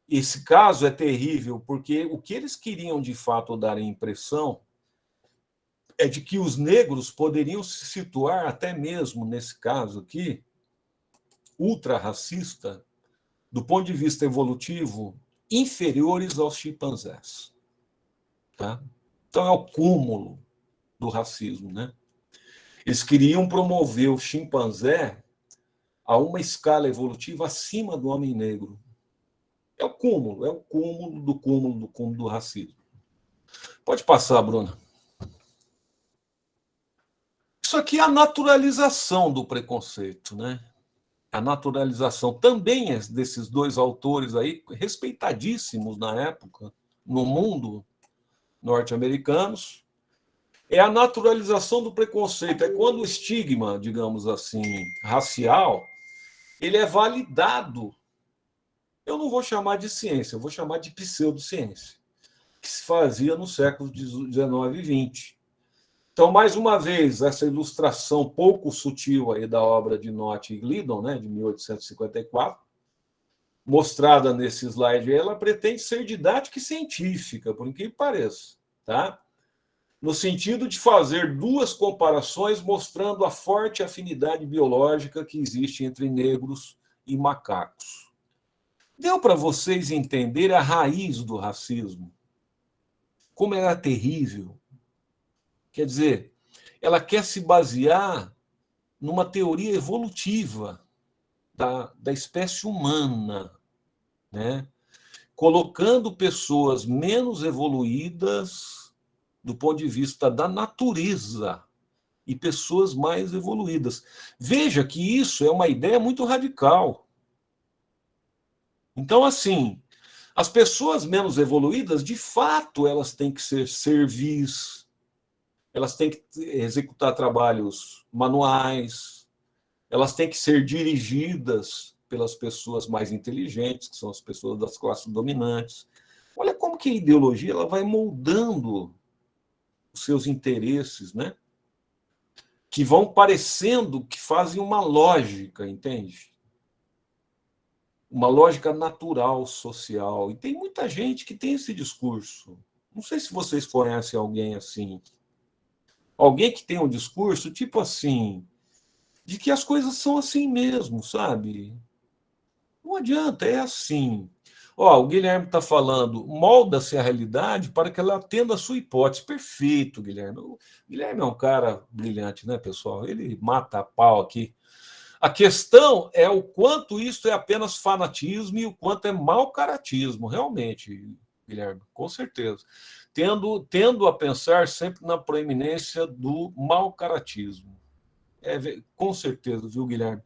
Esse caso é terrível, porque o que eles queriam de fato dar a impressão é de que os negros poderiam se situar, até mesmo nesse caso aqui, ultra-racista, do ponto de vista evolutivo, inferiores aos chimpanzés. Tá? Então é o cúmulo do racismo, né? Eles queriam promover o chimpanzé a uma escala evolutiva acima do homem negro. É o cúmulo do cúmulo do racismo. Pode passar, Bruna. Isso aqui é a naturalização do preconceito, né? A naturalização também é desses dois autores aí, respeitadíssimos na época, no mundo, norte-americanos, é a naturalização do preconceito. É quando o estigma, digamos assim, racial, ele é validado. Eu não vou chamar de ciência, eu vou chamar de pseudociência, que se fazia no século XIX e XX. Então, mais uma vez, essa ilustração pouco sutil aí da obra de Nott e Gliddon, né, de 1854, mostrada nesse slide, ela pretende ser didática e científica, por incrível que pareça, tá? No sentido de fazer duas comparações mostrando a forte afinidade biológica que existe entre negros e macacos. Deu para vocês entenderem a raiz do racismo? Como ela é terrível? Quer dizer, ela quer se basear numa teoria evolutiva da espécie humana, né? Colocando pessoas menos evoluídas do ponto de vista da natureza e pessoas mais evoluídas. Veja que isso é uma ideia muito radical. Então, assim, as pessoas menos evoluídas, de fato, elas têm que ser servis, elas têm que executar trabalhos manuais, elas têm que ser dirigidas pelas pessoas mais inteligentes, que são as pessoas das classes dominantes. Olha como que a ideologia ela vai moldando os seus interesses, né? Que vão parecendo que fazem uma lógica, entende? Uma lógica natural, social. E tem muita gente que tem esse discurso. Não sei se vocês conhecem alguém assim. Alguém que tem um discurso tipo assim, de que as coisas são assim mesmo, sabe? Não adianta, é assim. Ó, o Guilherme está falando, molda-se a realidade para que ela atenda a sua hipótese. Perfeito, Guilherme. O Guilherme é um cara brilhante, né, pessoal? Ele mata a pau aqui. A questão é o quanto isso é apenas fanatismo e o quanto é mau caratismo, realmente, Guilherme, com certeza. Tendo a pensar sempre na proeminência do mau caratismo. Com certeza, viu, Guilherme?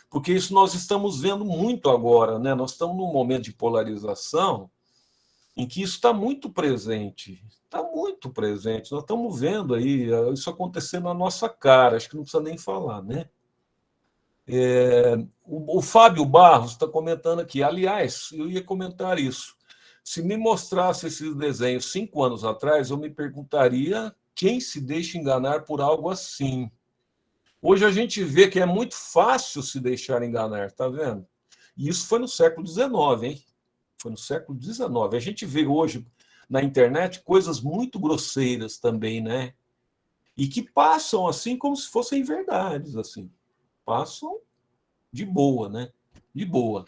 Porque isso nós estamos vendo muito agora, né? Nós estamos num momento de polarização em que isso está muito presente. Está muito presente. Nós estamos vendo aí isso acontecendo na nossa cara, acho que não precisa nem falar, né? O Fábio Barros está comentando aqui. Aliás, eu ia comentar isso. Se me mostrasse esses desenhos 5 anos atrás, eu me perguntaria quem se deixa enganar por algo assim. Hoje a gente vê que é muito fácil se deixar enganar, tá vendo? E isso foi no século XIX, hein? Foi no século XIX. A gente vê hoje na internet coisas muito grosseiras também, né? E que passam assim como se fossem verdades, assim. Passam de boa, né? De boa.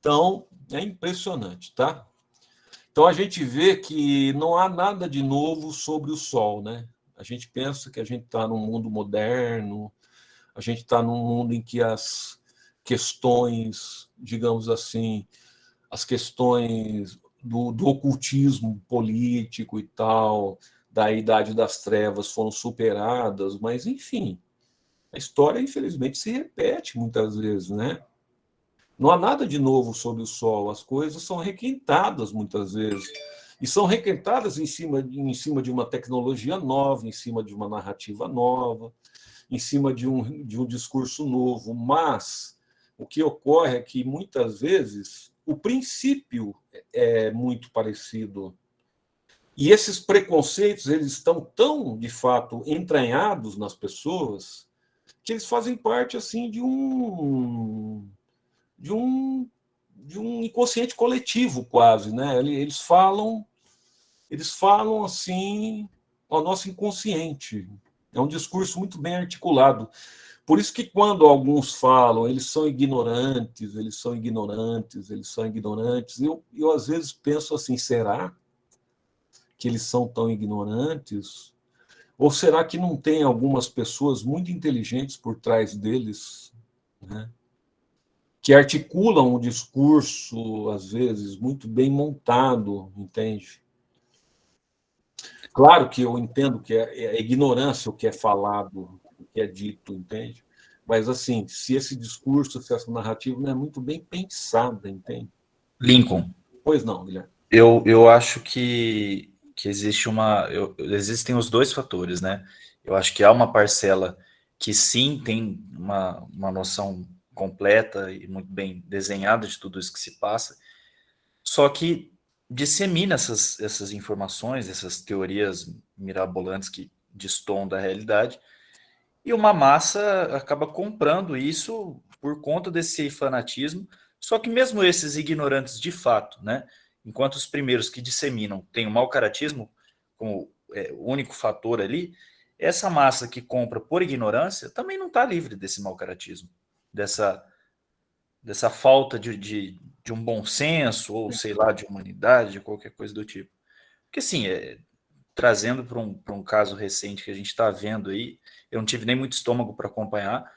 Então, é impressionante, tá? Então a gente vê que não há nada de novo sobre o sol, né? A gente pensa que a gente está num mundo moderno, a gente está num mundo em que as questões, digamos assim, as questões do ocultismo político e tal, da Idade das Trevas foram superadas, mas, enfim, a história, infelizmente, se repete muitas vezes, né? Não há nada de novo sob o sol, as coisas são requentadas muitas vezes. E são requentadas em cima de uma tecnologia nova, em cima de uma narrativa nova, em cima de um discurso novo. Mas o que ocorre é que, muitas vezes, o princípio é muito parecido. E esses preconceitos eles estão tão, de fato, entranhados nas pessoas que eles fazem parte assim de um, de um inconsciente coletivo, quase, né? Eles falam assim ao nosso inconsciente. É um discurso muito bem articulado. Por isso que quando alguns falam, eles são ignorantes, eles são ignorantes, eles são ignorantes, eu às vezes penso assim, será que eles são tão ignorantes? Ou será que não tem algumas pessoas muito inteligentes por trás deles, né? Que articulam um discurso, às vezes, muito bem montado, entende? Claro que eu entendo que é ignorância o que é falado, o que é dito, entende? Mas, assim, se esse discurso, se essa narrativa não é muito bem pensada, entende?
Lincoln,
Pois não, Guilherme.
eu acho que existe existem os dois fatores, né? Eu acho que há uma parcela que sim tem uma noção completa e muito bem desenhada de tudo isso que se passa, só que dissemina essas informações, essas teorias mirabolantes que destoam da realidade, e uma massa acaba comprando isso por conta desse fanatismo. Só que mesmo esses ignorantes de fato, né? Enquanto os primeiros que disseminam têm o mau caratismo como o único fator ali, essa massa que compra por ignorância também não está livre desse mau caratismo, dessa falta de um bom senso, ou sei lá, de humanidade, qualquer coisa do tipo. Porque assim, trazendo para um caso recente que a gente está vendo aí, eu não tive nem muito estômago para acompanhar,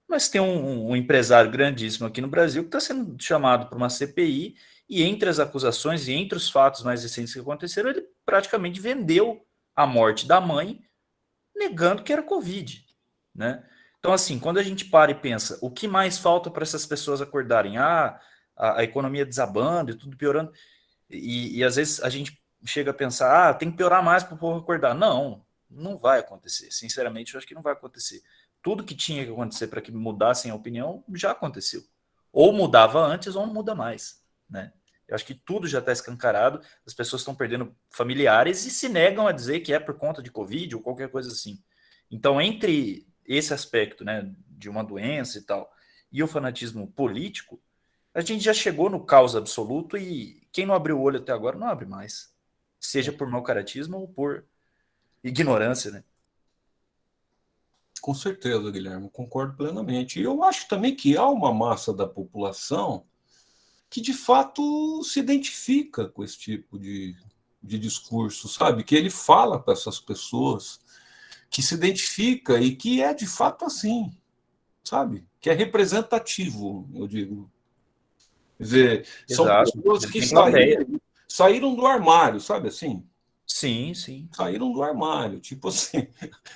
mas tem um empresário grandíssimo aqui no Brasil que está sendo chamado para uma CPI, e entre as acusações e entre os fatos mais recentes que aconteceram, ele praticamente vendeu a morte da mãe, negando que era Covid, né? Então, assim, quando a gente para e pensa, o que mais falta para essas pessoas acordarem? A economia desabando e tudo piorando. E às vezes a gente chega a pensar, tem que piorar mais para o povo acordar. Não, não vai acontecer. Sinceramente, eu acho que não vai acontecer. Tudo que tinha que acontecer para que mudassem a opinião já aconteceu. Ou mudava antes ou não muda mais, né? Eu acho que tudo já está escancarado, as pessoas estão perdendo familiares e se negam a dizer que é por conta de Covid ou qualquer coisa assim. Então, entre esse aspecto, né, de uma doença e tal, e o fanatismo político, a gente já chegou no caos absoluto e quem não abriu o olho até agora não abre mais. Seja por mau caratismo ou por ignorância, né?
Com certeza, Guilherme, concordo plenamente. E eu acho também que há uma massa da população que, de fato, se identifica com esse tipo de discurso, sabe? Que ele fala para essas pessoas, que se identifica e que é, de fato, assim, sabe? Que é representativo, eu digo. Quer dizer, são
Exato.
pessoas
Ele
que
tem plateia.
saíram do armário, sabe assim?
Sim, sim.
Saíram do armário, tipo assim,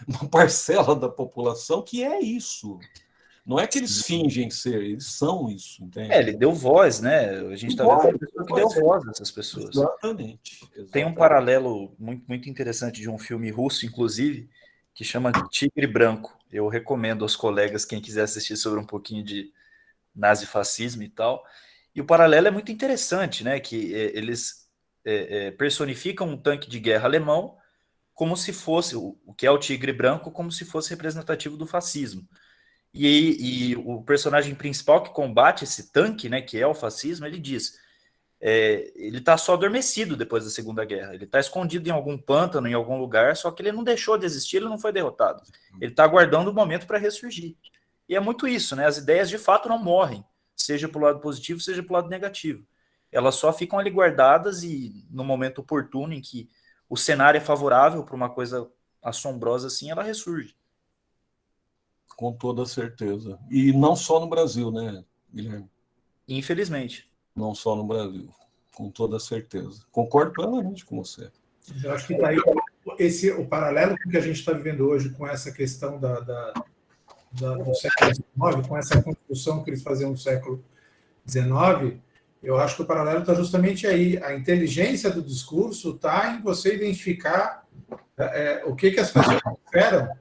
uma parcela da população que é isso. Não é que eles fingem ser, eles são isso, entende?
Ele deu voz, né? A gente está vendo uma pessoa que deu voz a essas pessoas.
Exatamente.
Tem um paralelo muito, muito interessante de um filme russo, inclusive, que chama Tigre Branco. Eu recomendo aos colegas, quem quiser assistir sobre um pouquinho de nazifascismo e tal. E o paralelo é muito interessante, né? Que eles personificam um tanque de guerra alemão como se fosse, o que é o Tigre Branco, como se fosse representativo do fascismo. E o personagem principal que combate esse tanque, né, que é o fascismo, ele diz: ele está só adormecido depois da Segunda Guerra. Ele está escondido em algum pântano, em algum lugar, só que ele não deixou de existir, ele não foi derrotado. Ele está aguardando o momento para ressurgir. E é muito isso, né? As ideias de fato não morrem, seja para o lado positivo, seja para o lado negativo. Elas só ficam ali guardadas e no momento oportuno em que o cenário é favorável para uma coisa assombrosa assim, ela ressurge.
Com toda certeza. E não só no Brasil, né, Guilherme?
Infelizmente.
Não só no Brasil. Com toda certeza. Concordo plenamente com você.
Eu acho que está aí o paralelo com o que a gente está vivendo hoje com essa questão do século XIX, com essa construção que eles faziam no século XIX, eu acho que o paralelo está justamente aí. A inteligência do discurso está em você identificar o que as pessoas esperam,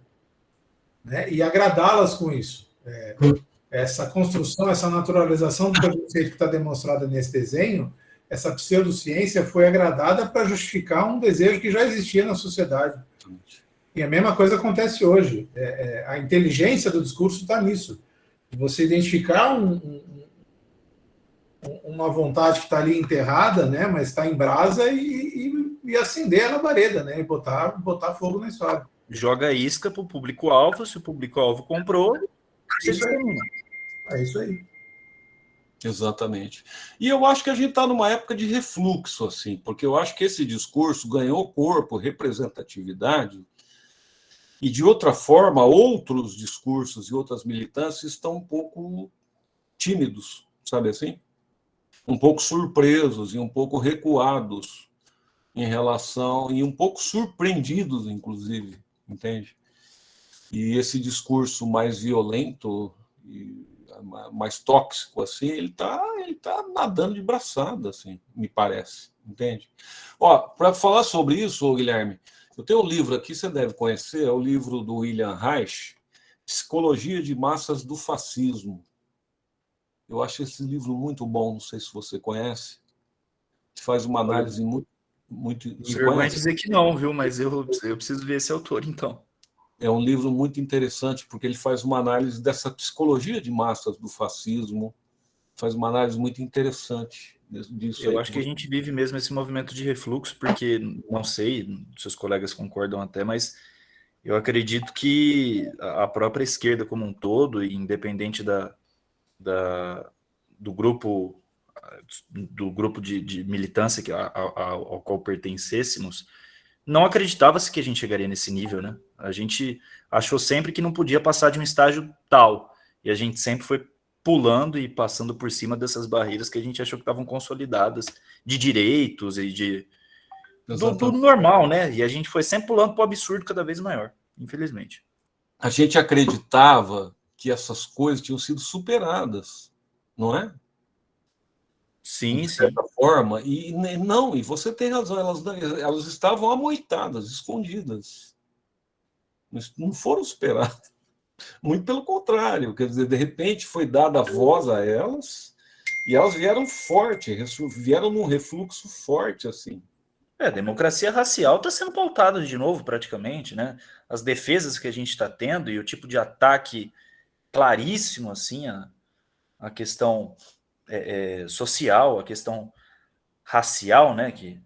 né, e agradá-las com isso. Essa construção, essa naturalização do preconceito que está demonstrada nesse desenho, essa pseudociência foi agradada para justificar um desejo que já existia na sociedade. E a mesma coisa acontece hoje. A inteligência do discurso está nisso. Você identificar uma vontade que está ali enterrada, né, mas está em brasa e acender ela na vareda, né, e botar fogo na história.
Joga isca para o público-alvo, se o público-alvo comprou, você dissemina.
É isso aí.
Exatamente. E eu acho que a gente está numa época de refluxo, assim, porque eu acho que esse discurso ganhou corpo, representatividade, e de outra forma, outros discursos e outras militâncias estão um pouco tímidos, sabe assim? Um pouco surpresos e um pouco recuados em relação, e um pouco surpreendidos, inclusive, entende? E esse discurso mais violento e mais tóxico, assim, ele tá nadando de braçada, assim, me parece, entende? Ó, para falar sobre isso, Guilherme, eu tenho um livro aqui, você deve conhecer, é o livro do William Reich, Psicologia de Massas do Fascismo. Eu acho esse livro muito bom, não sei se você conhece, que faz uma análise muito.
Me
Você
vergonha
conhece?
dizer que não, viu? Mas eu preciso ver esse autor, então.
É um livro muito interessante, porque ele faz uma análise dessa psicologia de massas do fascismo, faz uma análise muito interessante disso
Eu
aí.
acho que a gente vive mesmo esse movimento de refluxo, porque, não sei, seus colegas concordam até, mas eu acredito que a própria esquerda como um todo, independente da, do grupo de militância ao qual pertencêssemos, não acreditava-se que a gente chegaria nesse nível, né? A gente achou sempre que não podia passar de um estágio tal, e a gente sempre foi pulando e passando por cima dessas barreiras que a gente achou que estavam consolidadas, de direitos e do
Exatamente.
normal, né? E a gente foi sempre pulando para o absurdo cada vez maior, infelizmente.
A gente acreditava que essas coisas tinham sido superadas, não é?
Sim,
De
sim.
certa forma, e não, e você tem razão, elas estavam amoitadas, escondidas, não foram superadas. Muito pelo contrário, quer dizer, de repente foi dada voz a elas e elas vieram forte, vieram num refluxo forte, assim.
A democracia racial está sendo pautada de novo, praticamente, né? As defesas que a gente está tendo e o tipo de ataque claríssimo, assim, a questão social, a questão racial, né? Que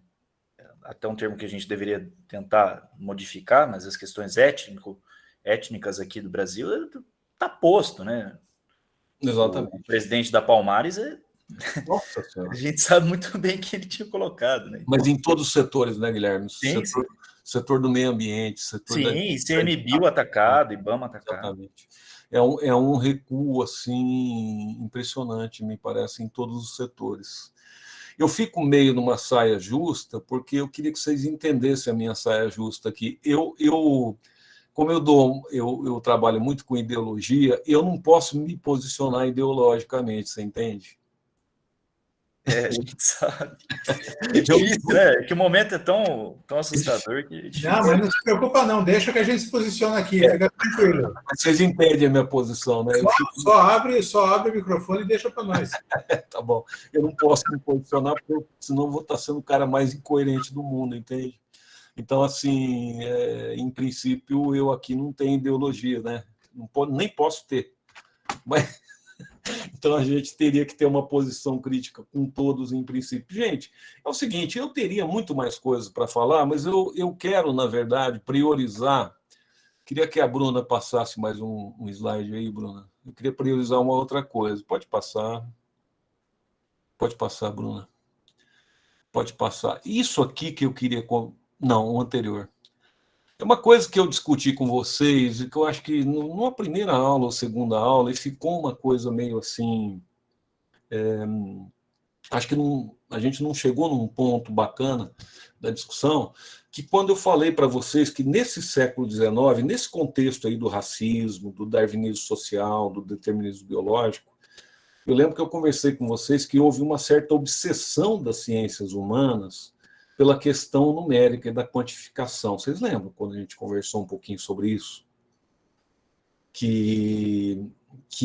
até um termo que a gente deveria tentar modificar, mas as questões étnicas aqui do Brasil está posto, né? O
Exatamente.
presidente da Palmares,
Nossa
a
Senhora.
gente sabe muito bem que ele tinha colocado, né?
Mas em todos os setores, né, Guilherme?
Sim, sim.
Setor do meio ambiente, setor da
Sim, ICMBio atacado, IBAMA atacado.
exatamente. É um recuo assim impressionante, me parece, em todos os setores. Eu fico meio numa saia justa, porque eu queria que vocês entendessem a minha saia justa aqui. Como eu trabalho muito com ideologia, eu não posso me posicionar ideologicamente, você entende?
A gente sabe. É
Eu,
difícil, né? É que o momento é tão assustador que é
Não,
difícil.
mas não se preocupa, não. Deixa que a gente se posiciona aqui, fica tranquilo.
vocês entendem a minha posição, né?
Só abre o microfone e deixa para nós.
Tá bom. Eu não posso me posicionar, porque senão eu vou estar sendo o cara mais incoerente do mundo, entende? Então, assim, em princípio, eu aqui não tenho ideologia, né? Nem posso ter. Mas, então, a gente teria que ter uma posição crítica com todos, em princípio. Gente, é o seguinte: eu teria muito mais coisas para falar, mas eu quero, na verdade, priorizar. Queria que a Bruna passasse mais um slide aí, Bruna. Eu queria priorizar uma outra coisa. Pode passar. Pode passar, Bruna. Pode passar. Isso aqui que eu queria. Não, o anterior. É uma coisa que eu discuti com vocês e que eu acho que numa primeira aula ou segunda aula, e ficou uma coisa meio assim. Acho que a gente não chegou num ponto bacana da discussão, que quando eu falei para vocês que nesse século XIX, nesse contexto aí do racismo, do darwinismo social, do determinismo biológico, eu lembro que eu conversei com vocês que houve uma certa obsessão das ciências humanas pela questão numérica e da quantificação. Vocês lembram quando a gente conversou um pouquinho sobre isso? Que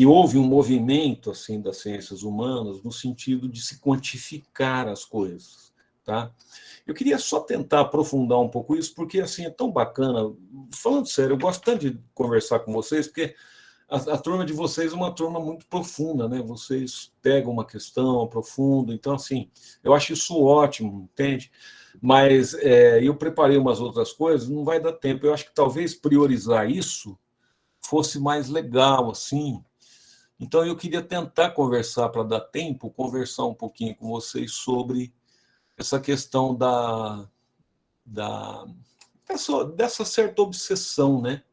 houve um movimento assim das ciências humanas no sentido de se quantificar as coisas, tá? Eu queria só tentar aprofundar um pouco isso, porque assim é tão bacana. Falando sério, eu gosto tanto de conversar com vocês, porque a turma de vocês é uma turma muito profunda, né? Vocês pegam uma questão, aprofundam. Então, assim, eu acho isso ótimo, entende? Mas eu preparei umas outras coisas, não vai dar tempo. Eu acho que talvez priorizar isso fosse mais legal, assim. Então, eu queria tentar conversar, para dar tempo, conversar um pouquinho com vocês sobre essa questão dessa certa obsessão, né?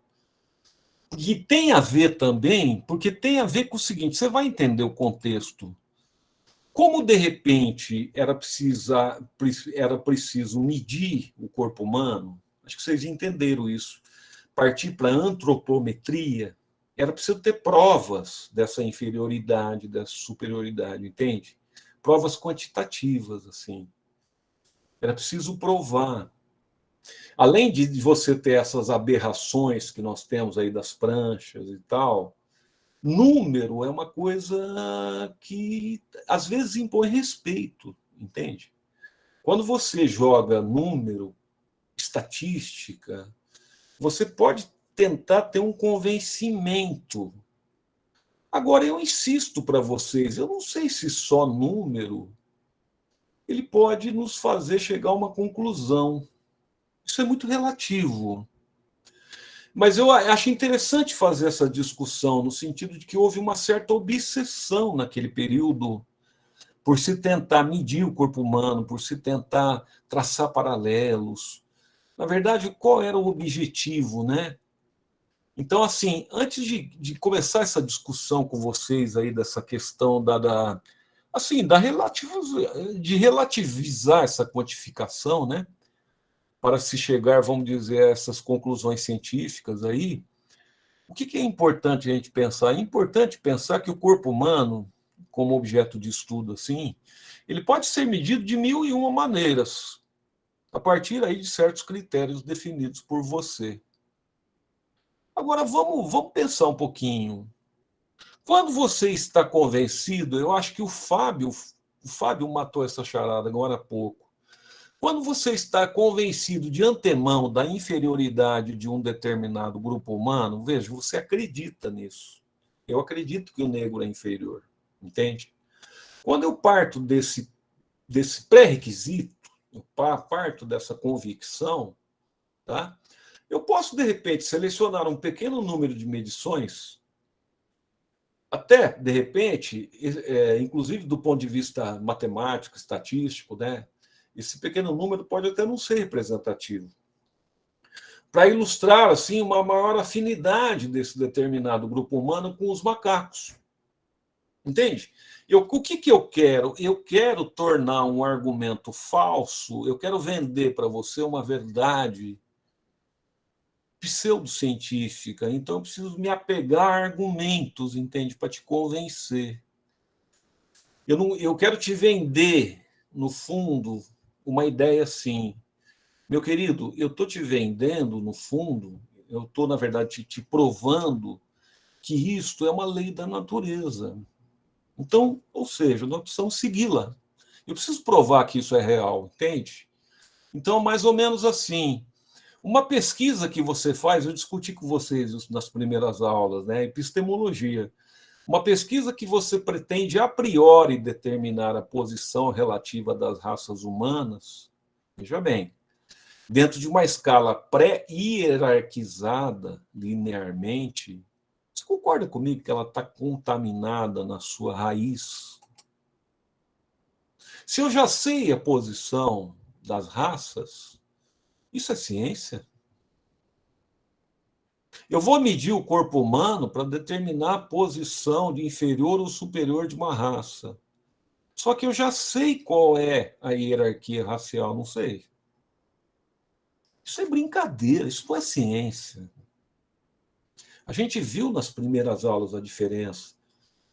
E tem a ver também, porque tem a ver com o seguinte: você vai entender o contexto Como, de repente, era preciso medir o corpo humano, acho que vocês entenderam isso, partir para a antropometria, era preciso ter provas dessa inferioridade, dessa superioridade, entende? Provas quantitativas, assim. Era preciso provar. Além de você ter essas aberrações que nós temos aí das pranchas e tal, número é uma coisa que às vezes impõe respeito, entende? Quando você joga número, estatística, você pode tentar ter um convencimento. Agora, eu insisto para vocês, eu não sei se só número ele pode nos fazer chegar a uma conclusão. Isso é muito relativo. Mas eu acho interessante fazer essa discussão, no sentido de que houve uma certa obsessão naquele período por se tentar medir o corpo humano, por se tentar traçar paralelos. Na verdade, qual era o objetivo, né? Então, assim, antes de começar essa discussão com vocês aí dessa questão de relativizar essa quantificação, né? Para se chegar, vamos dizer, a essas conclusões científicas aí, o que é importante a gente pensar? É importante pensar que o corpo humano, como objeto de estudo, assim, ele pode ser medido de 1001 maneiras, a partir aí de certos critérios definidos por você. Agora, vamos pensar um pouquinho. Quando você está convencido, eu acho que o Fábio matou essa charada agora há pouco. Quando você está convencido de antemão da inferioridade de um determinado grupo humano, veja, você acredita nisso. Eu acredito que o negro é inferior, entende? Quando eu parto desse pré-requisito, eu parto dessa convicção, tá? Eu posso, de repente, selecionar um pequeno número de medições, até, de repente, inclusive do ponto de vista matemático, estatístico, né? Esse pequeno número pode até não ser representativo, para ilustrar assim uma maior afinidade desse determinado grupo humano com os macacos. Entende? O que eu quero? Eu quero tornar um argumento falso, eu quero vender para você uma verdade pseudocientífica, então eu preciso me apegar a argumentos, entende? Para te convencer. Eu quero te vender, no fundo, uma ideia assim. Meu querido, eu estou te vendendo, no fundo, eu estou, na verdade, te provando que isto é uma lei da natureza. Então, ou seja, nós precisamos segui-la. Eu preciso provar que isso é real, entende? Então, mais ou menos assim. Uma pesquisa que você faz, eu discuti com vocês isso nas primeiras aulas, né? Epistemologia. Uma pesquisa que você pretende a priori determinar a posição relativa das raças humanas, veja bem, dentro de uma escala pré-hierarquizada linearmente, você concorda comigo que ela está contaminada na sua raiz? Se eu já sei a posição das raças, isso é ciência? Eu vou medir o corpo humano para determinar a posição de inferior ou superior de uma raça. Só que eu já sei qual é a hierarquia racial, não sei. Isso é brincadeira, isso não é ciência. A gente viu nas primeiras aulas a diferença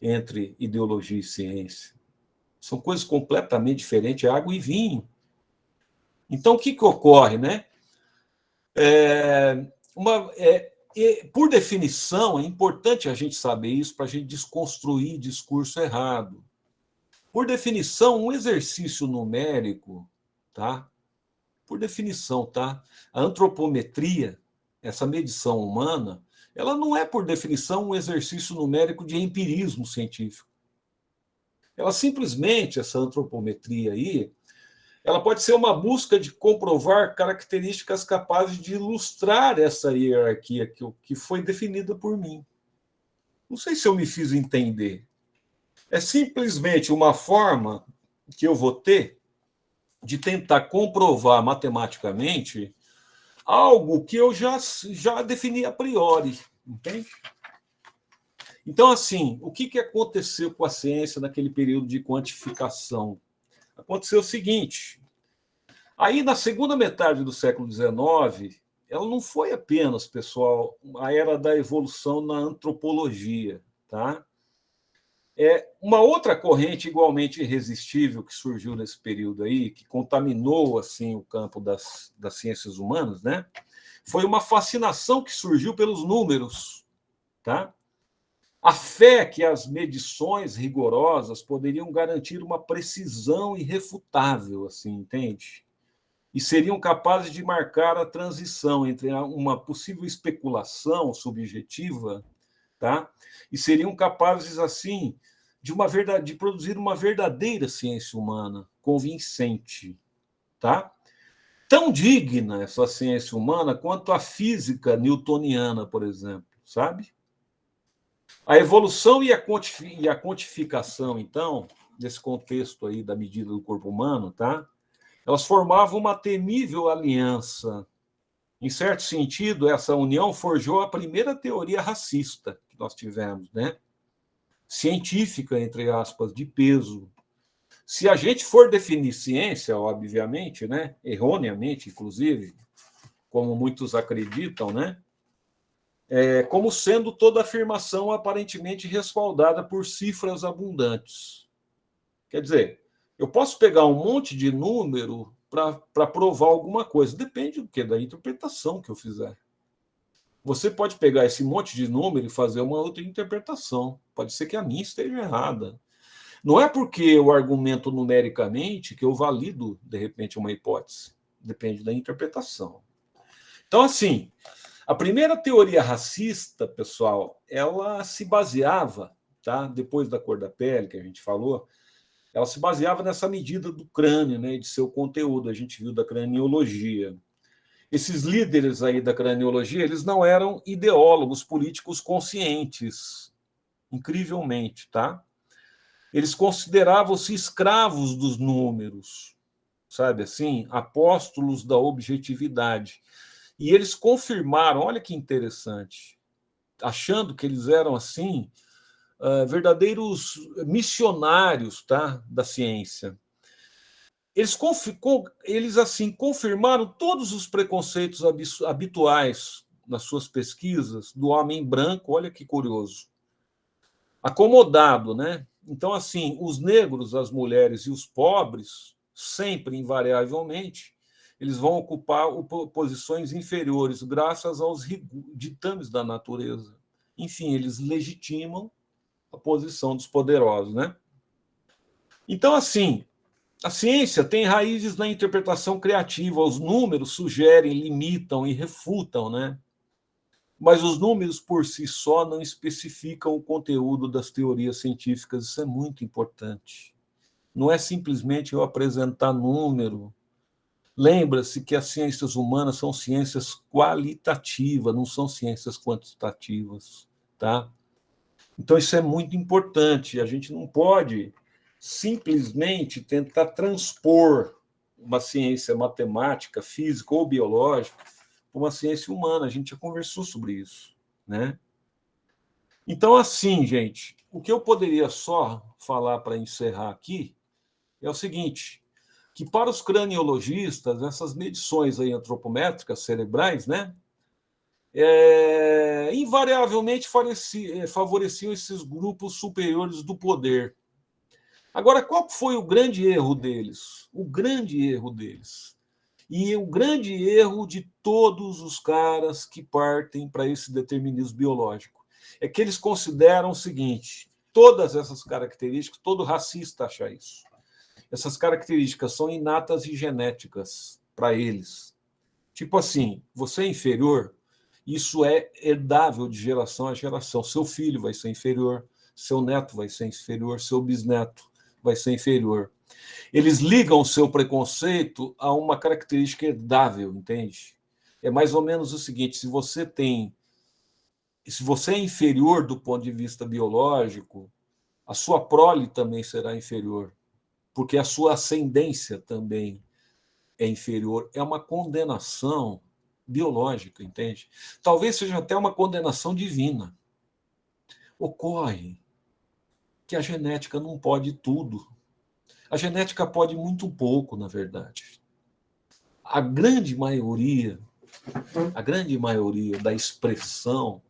entre ideologia e ciência. São coisas completamente diferentes, é água e vinho. Então, o que ocorre, né? Por definição, é importante a gente saber isso para a gente desconstruir discurso errado. Por definição, um exercício numérico, tá? Por definição, tá? A antropometria, essa medição humana, ela não é, por definição, um exercício numérico de empirismo científico. Ela simplesmente, essa antropometria aí, ela pode ser uma busca de comprovar características capazes de ilustrar essa hierarquia que foi definida por mim. Não sei se eu me fiz entender. É simplesmente uma forma que eu vou ter de tentar comprovar matematicamente algo que eu já defini a priori, entende? Então, assim, o que aconteceu com a ciência naquele período de quantificação? Aconteceu o seguinte: aí, na segunda metade do século XIX, ela não foi apenas, pessoal, a era da evolução na antropologia, tá? Uma outra corrente igualmente irresistível que surgiu nesse período aí, que contaminou assim o campo das ciências humanas, né? Foi uma fascinação que surgiu pelos números, tá? A fé que as medições rigorosas poderiam garantir uma precisão irrefutável, assim, entende? E seriam capazes de marcar a transição entre uma possível especulação subjetiva, tá? E seriam capazes, assim, de produzir uma verdadeira ciência humana, convincente, tá? Tão digna essa ciência humana quanto a física newtoniana, por exemplo, sabe? A evolução e a quantificação, então, nesse contexto aí da medida do corpo humano, tá? Elas formavam uma temível aliança. Em certo sentido, essa união forjou a primeira teoria racista que nós tivemos, né? Científica, entre aspas, de peso. Se a gente for definir ciência, obviamente, né? Erroneamente, inclusive, como muitos acreditam, né? Como sendo toda afirmação aparentemente respaldada por cifras abundantes. Quer dizer, eu posso pegar um monte de número para provar alguma coisa. Depende do que? Da interpretação que eu fizer. Você pode pegar esse monte de número e fazer uma outra interpretação. Pode ser que a minha esteja errada. Não é porque eu argumento numericamente que eu valido, de repente, uma hipótese. Depende da interpretação. Então, assim, a primeira teoria racista, pessoal, ela se baseava, tá? Depois da cor da pele, que a gente falou, ela se baseava nessa medida do crânio, né, de seu conteúdo. A gente viu da craniologia. Esses líderes aí da craniologia, eles não eram ideólogos políticos conscientes, incrivelmente, tá? Eles consideravam-se escravos dos números, sabe assim, apóstolos da objetividade. E eles confirmaram, olha que interessante, achando que eles eram assim verdadeiros missionários, tá, da ciência. Eles assim confirmaram todos os preconceitos habituais nas suas pesquisas do homem branco. Olha que curioso, acomodado, né? Então, assim, os negros, as mulheres e os pobres, sempre, invariavelmente, eles vão ocupar posições inferiores graças aos ditames da natureza. Enfim, eles legitimam a posição dos poderosos, né? Então, assim, a ciência tem raízes na interpretação criativa. Os números sugerem, limitam e refutam, né? Mas os números por si só não especificam o conteúdo das teorias científicas. Isso é muito importante. Não é simplesmente eu apresentar número. Lembra-se que as ciências humanas são ciências qualitativas, não são ciências quantitativas, tá? Então isso é muito importante. A gente não pode simplesmente tentar transpor uma ciência matemática, física ou biológica para uma ciência humana. A gente já conversou sobre isso, né? Então, assim, gente, o que eu poderia só falar para encerrar aqui é o seguinte, que para os craniologistas, essas medições aí antropométricas cerebrais, né, invariavelmente favoreciam esses grupos superiores do poder. Agora, qual foi o grande erro deles? O grande erro deles. E o grande erro de todos os caras que partem para esse determinismo biológico é que eles consideram o seguinte: todas essas características, todo racista acha isso. Essas características são inatas e genéticas para eles. Tipo assim, você é inferior, isso é herdável de geração a geração. Seu filho vai ser inferior, seu neto vai ser inferior, seu bisneto vai ser inferior. Eles ligam o seu preconceito a uma característica herdável, entende? É mais ou menos o seguinte: se você é inferior do ponto de vista biológico, a sua prole também será inferior, porque a sua ascendência também é inferior. É uma condenação biológica, entende? Talvez seja até uma condenação divina. Ocorre que a genética não pode tudo. A genética pode muito pouco, na verdade. A grande maioria da expressão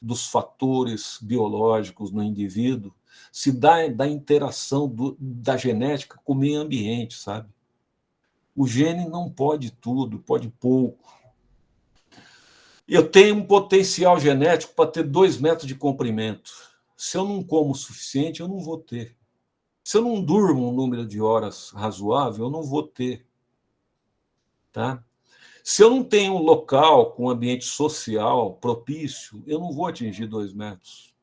dos fatores biológicos no indivíduo se dá da interação da genética com o meio ambiente, sabe? O gene não pode tudo, pode pouco. Eu tenho um potencial genético para ter 2 metros de comprimento. Se eu não como o suficiente, eu não vou ter. Se eu não durmo um número de horas razoável, eu não vou ter. Tá? Se eu não tenho um local com um ambiente social propício, eu não vou atingir 2 metros.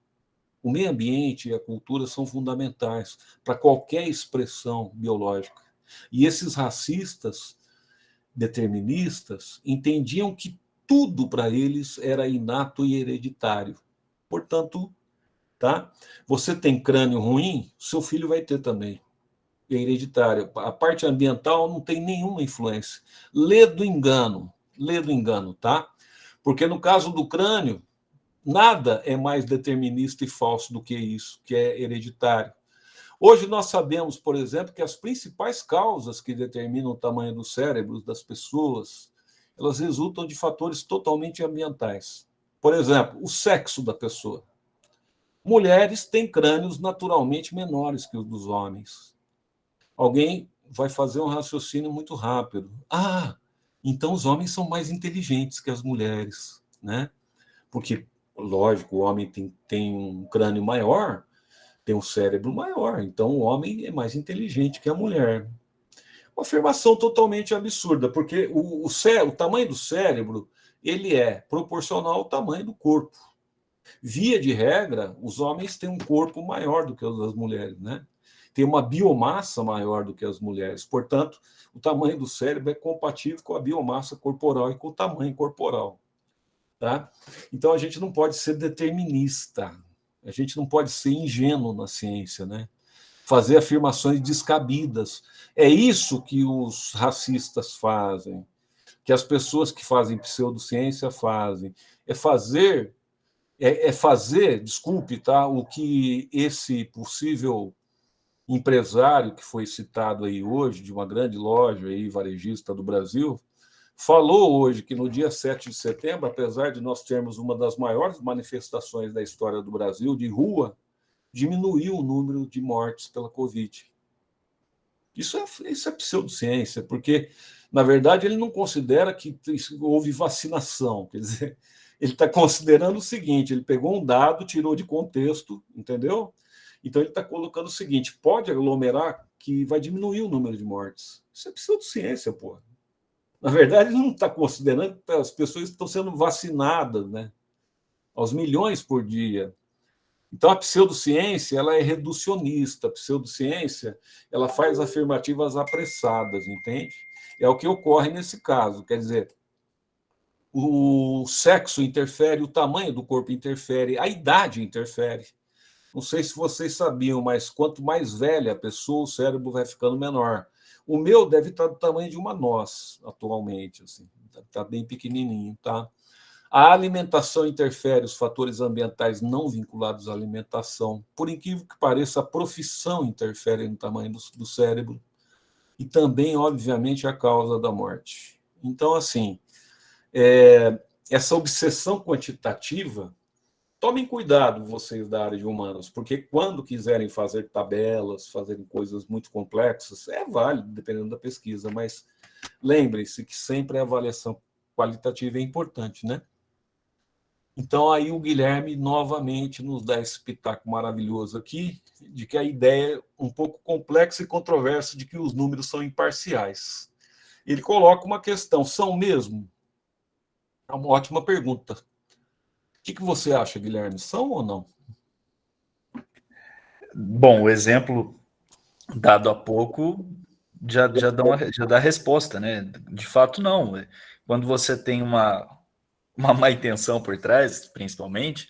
O meio ambiente e a cultura são fundamentais para qualquer expressão biológica. E esses racistas deterministas entendiam que tudo para eles era inato e hereditário. Portanto, tá? Você tem crânio ruim, seu filho vai ter também. É hereditário. A parte ambiental não tem nenhuma influência. Lê do engano, tá? Porque no caso do crânio, nada é mais determinista e falso do que isso, que é hereditário. Hoje nós sabemos, por exemplo, que as principais causas que determinam o tamanho dos cérebros das pessoas, elas resultam de fatores totalmente ambientais. Por exemplo, o sexo da pessoa. Mulheres têm crânios naturalmente menores que os dos homens. Alguém vai fazer um raciocínio muito rápido. Ah, então os homens são mais inteligentes que as mulheres, né? Porque, lógico, o homem tem um crânio maior, tem um cérebro maior, então o homem é mais inteligente que a mulher. Uma afirmação totalmente absurda, porque o tamanho do cérebro ele é proporcional ao tamanho do corpo. Via de regra, os homens têm um corpo maior do que o das mulheres, né? Tem uma biomassa maior do que as mulheres. Portanto, o tamanho do cérebro é compatível com a biomassa corporal e com o tamanho corporal. Tá? Então, a gente não pode ser determinista. A gente não pode ser ingênuo na ciência, né? Fazer afirmações descabidas. É isso que os racistas fazem, que as pessoas que fazem pseudociência fazem. É fazer, desculpe, tá? O que esse possível empresário que foi citado aí hoje, de uma grande loja aí, varejista do Brasil, falou hoje que no dia 7 de setembro, apesar de nós termos uma das maiores manifestações da história do Brasil, de rua, diminuiu o número de mortes pela Covid. Isso é pseudociência, porque, na verdade, ele não considera que houve vacinação. Quer dizer, ele está considerando o seguinte: ele pegou um dado, tirou de contexto, entendeu? Então, ele está colocando o seguinte: pode aglomerar que vai diminuir o número de mortes. Isso é pseudociência, pô. Na verdade, ele não está considerando que as pessoas estão sendo vacinadas, né? Aos milhões por dia. Então, a pseudociência ela é reducionista. A pseudociência ela faz afirmativas apressadas, entende? É o que ocorre nesse caso. Quer dizer, o sexo interfere, o tamanho do corpo interfere, a idade interfere. Não sei se vocês sabiam, mas quanto mais velha a pessoa, o cérebro vai ficando menor. O meu deve estar do tamanho de uma noz atualmente, assim, está bem pequenininho, tá? A alimentação interfere, os fatores ambientais não vinculados à alimentação. Por incrível que pareça, a profissão interfere no tamanho do cérebro e também, obviamente, a causa da morte. Então, assim, essa obsessão quantitativa, tomem cuidado vocês da área de humanas, porque quando quiserem fazer tabelas, fazerem coisas muito complexas, é válido, dependendo da pesquisa, mas lembrem-se que sempre a avaliação qualitativa é importante, né? Então, aí o Guilherme novamente nos dá esse pitaco maravilhoso aqui, de que a ideia é um pouco complexa e controversa de que os números são imparciais. Ele coloca uma questão: são mesmo? É uma ótima pergunta. O que você acha, Guilherme? São ou não?
Bom, o exemplo dado há pouco já dá a resposta, né? De fato, não. Quando você tem uma má intenção por trás, principalmente,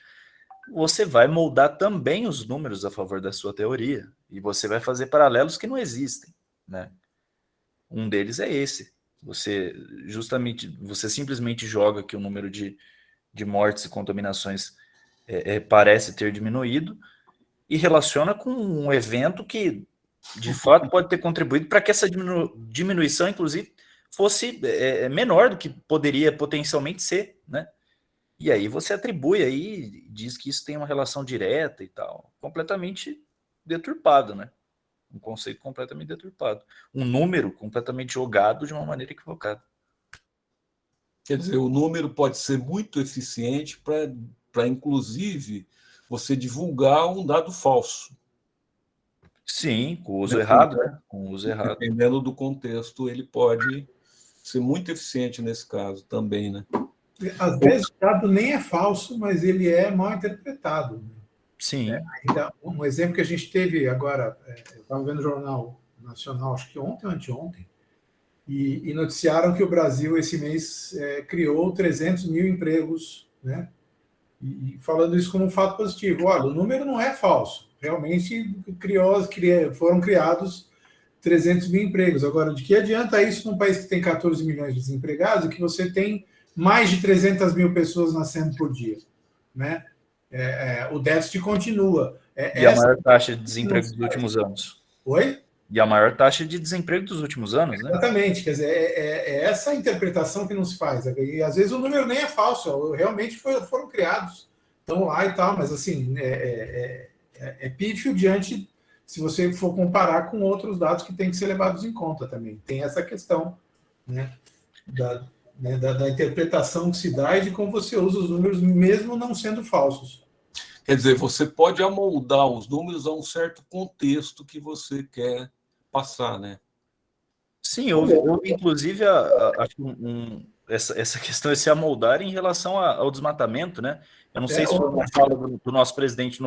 você vai moldar também os números a favor da sua teoria. E você vai fazer paralelos que não existem, né? Um deles é esse. Você simplesmente joga que o número de mortes e contaminações parece ter diminuído, e relaciona com um evento que, de fato, pode ter contribuído para que essa diminuição, inclusive, fosse menor do que poderia potencialmente ser, né? E aí você atribui aí, diz que isso tem uma relação direta e tal, completamente deturpado, né? Um conceito completamente deturpado. Um número completamente jogado de uma maneira equivocada.
Quer dizer, o número pode ser muito eficiente para, inclusive, você divulgar um dado falso.
Sim, com o uso errado, né? Com o uso errado.
Dependendo do contexto, ele pode ser muito eficiente nesse caso também, né?
Às vezes o dado nem é falso, mas ele é mal interpretado.
Sim.
Um exemplo que a gente teve agora, eu estava vendo o Jornal Nacional, acho que ontem ou anteontem, e noticiaram que o Brasil, esse mês, criou 300 mil empregos, né? E falando isso como um fato positivo. Olha, o número não é falso. Realmente foram criados 300 mil empregos. Agora, de que adianta isso num país que tem 14 milhões de desempregados e que você tem mais de 300 mil pessoas nascendo por dia, né? O déficit continua.
E a maior taxa de desemprego dos últimos anos.
Oi?
E a maior taxa de desemprego dos últimos anos, né?
Exatamente, quer dizer, essa interpretação que não se faz. E às vezes o número nem é falso, realmente foram criados, estão lá e tal, mas assim, é pífio diante, se você for comparar com outros dados que têm que ser levados em conta também. Tem essa questão, né, da interpretação que se dá e de como você usa os números, mesmo não sendo falsos.
Quer dizer, você pode amoldar os números a um certo contexto que você quer passar, né?
Sim, houve inclusive acho essa questão de se amoldar em relação ao desmatamento, né? Eu não sei se foi uma fala do nosso presidente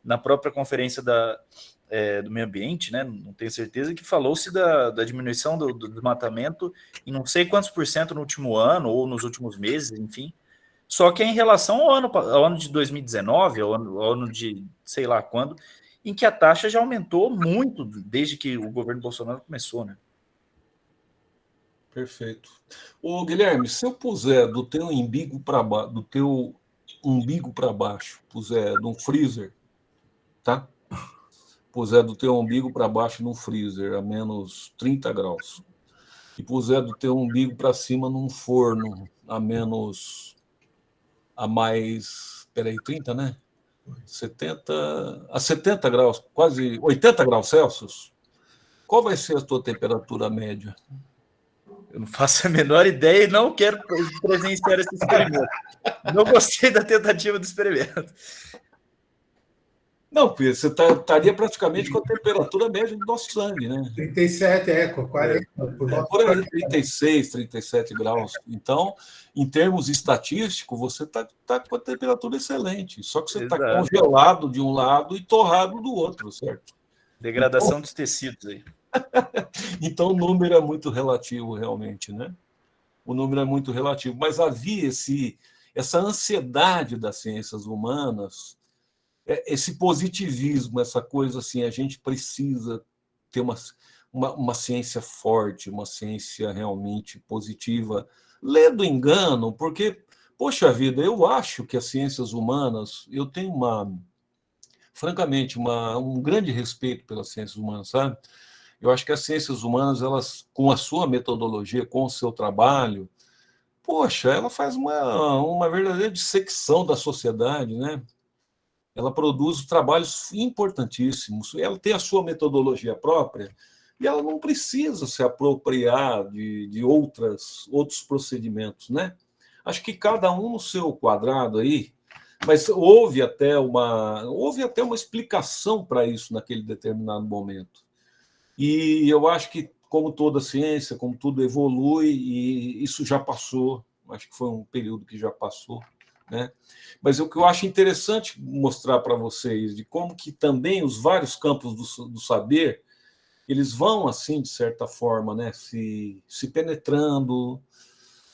na própria conferência do meio ambiente, né? Não tenho certeza, que falou-se da diminuição do desmatamento em não sei quantos % no último ano ou nos últimos meses, enfim. Só que é em relação ao ano de 2019, ao ano de sei lá quando, em que a taxa já aumentou muito desde que o governo Bolsonaro começou, né?
Perfeito. Ô, Guilherme, se eu puser do teu umbigo para baixo, puser num freezer, tá? Puser do teu umbigo para baixo num freezer a menos 30 graus e puser do teu umbigo para cima num forno a mais, peraí, 30, né? 70 graus, quase 80 graus Celsius. Qual vai ser a tua temperatura média?
Eu não faço a menor ideia e não quero presenciar esse experimento. Não gostei da tentativa do experimento.
Não, porque você estaria praticamente com a temperatura média do nosso sangue, né?
37, 40,
por aí, 36, 37 graus. Então, em termos estatísticos, você está com a temperatura excelente. Só que você está congelado de um lado e torrado do outro, certo?
Degradação dos tecidos aí.
Então, o número é muito relativo, realmente, né? O número é muito relativo. Mas havia essa ansiedade das ciências humanas, esse positivismo, essa coisa assim, a gente precisa ter uma ciência forte, uma ciência realmente positiva. Lê do engano, porque, poxa vida, eu acho que as ciências humanas, eu tenho francamente, um grande respeito pelas ciências humanas, sabe? Eu acho que as ciências humanas, elas, com a sua metodologia, com o seu trabalho, poxa, ela faz uma verdadeira dissecção da sociedade, né? Ela produz trabalhos importantíssimos, ela tem a sua metodologia própria e ela não precisa se apropriar de outros procedimentos, né? Acho que cada um no seu quadrado aí, mas houve até uma explicação para isso naquele determinado momento. E eu acho que, como toda ciência, como tudo evolui, e isso já passou, acho que foi um período que já passou, né? Mas o que eu acho interessante mostrar para vocês de como que também os vários campos do saber, eles vão, assim, de certa forma, né, se penetrando,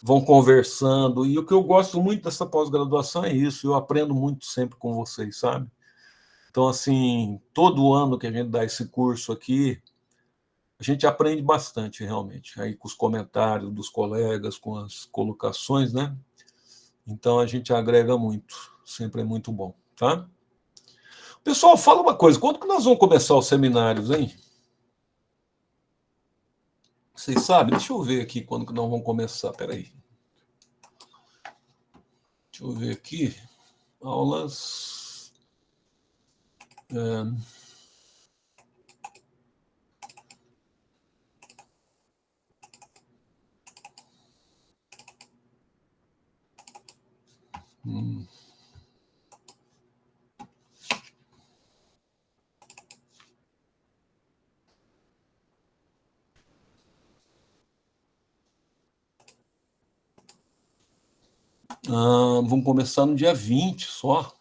vão conversando, e o que eu gosto muito dessa pós-graduação é isso, eu aprendo muito sempre com vocês, sabe? Então, assim, todo ano que a gente dá esse curso aqui, a gente aprende bastante, realmente, aí com os comentários dos colegas, com as colocações, né? Então, a gente agrega muito. Sempre é muito bom, tá? Pessoal, fala uma coisa, quando que nós vamos começar os seminários, hein? Vocês sabem? Deixa eu ver aqui quando que nós vamos começar, peraí. Deixa eu ver aqui, aulas... vamos começar no dia 20 só.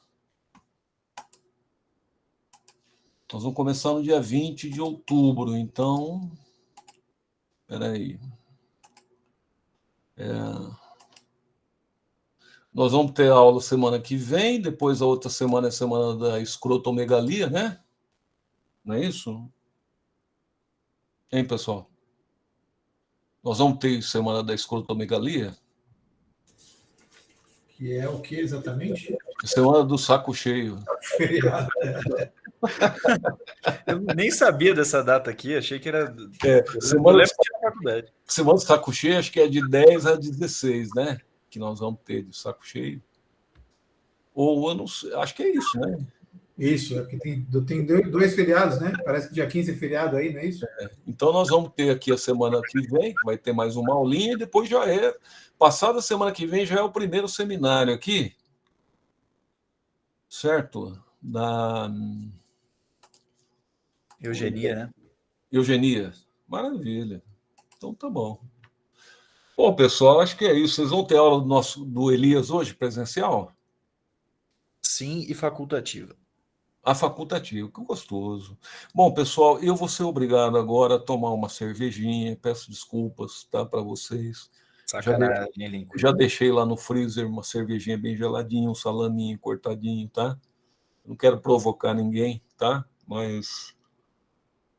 Nós vamos começar no dia 20 de outubro, então... Espera aí. Nós vamos ter aula semana que vem, depois a outra semana é a semana da escrotomegalia, né? Não é isso? Hein, pessoal? Nós vamos ter semana da escrotomegalia?
Que é o que exatamente?
Semana do saco cheio.
Feriado.
Eu nem sabia dessa data aqui, achei que era...
Semana
da faculdade.
Semana do saco cheio, acho que é de 10 a 16, né? Que nós vamos ter de saco cheio. Ou eu não sei, acho que é isso, né?
Isso, é porque tem 2 feriados, né? Parece que dia 15 é feriado aí, não é isso?
Então nós vamos ter aqui a semana que vem, vai ter mais uma aulinha, e depois já é... Passada a semana que vem já é o primeiro seminário aqui. Certo? Da...
Eugenia, né?
Eugenia. Maravilha. Então tá bom. Bom, pessoal, acho que é isso. Vocês vão ter aula do Elias hoje, presencial?
Sim, e facultativa.
A facultativa, que gostoso. Bom, pessoal, eu vou ser obrigado agora a tomar uma cervejinha. Peço desculpas, tá, para vocês.
Sacanagem, Lincoln.
Já deixei lá no freezer uma cervejinha bem geladinha, um salaminho cortadinho, tá? Não quero provocar ninguém, tá? Mas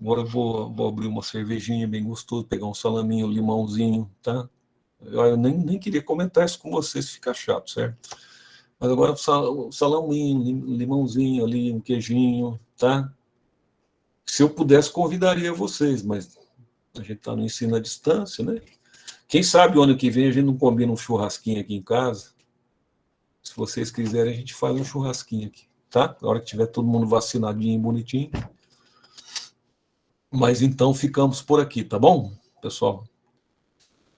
agora eu vou abrir uma cervejinha bem gostoso, pegar um salaminho, um limãozinho, tá? Eu nem queria comentar isso com vocês, fica chato, certo? Mas agora um salaminho, um limãozinho ali, um queijinho, tá? Se eu pudesse, convidaria vocês, mas a gente está no ensino à distância, né? Quem sabe o ano que vem a gente não combina um churrasquinho aqui em casa. Se vocês quiserem, a gente faz um churrasquinho aqui, tá? Na hora que tiver todo mundo vacinadinho e bonitinho. Mas então ficamos por aqui, tá bom, pessoal?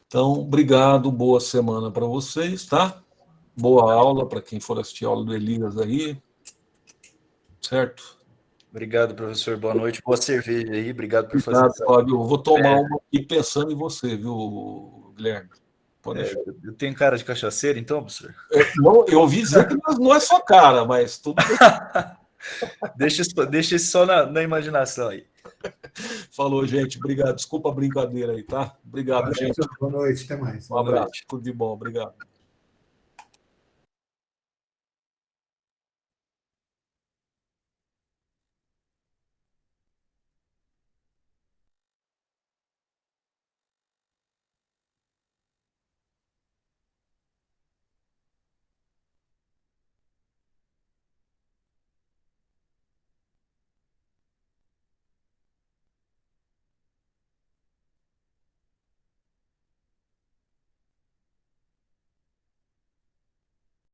Então, obrigado, boa semana para vocês, tá? Boa aula para quem for assistir a aula do Elias aí, certo?
Obrigado, professor. Boa noite. Boa cerveja aí. Obrigado por fazer
isso. Fábio. Eu vou tomar uma aqui pensando em você, viu, Guilherme?
Eu tenho cara de cachaceiro, então, professor?
Não, eu ouvi dizer que não é só cara, mas tudo bem.
Deixa isso só na imaginação aí.
Falou, gente. Obrigado. Desculpa a brincadeira aí, tá? Obrigado, gente.
Boa noite, até mais.
Um abraço. Tudo de bom. Obrigado.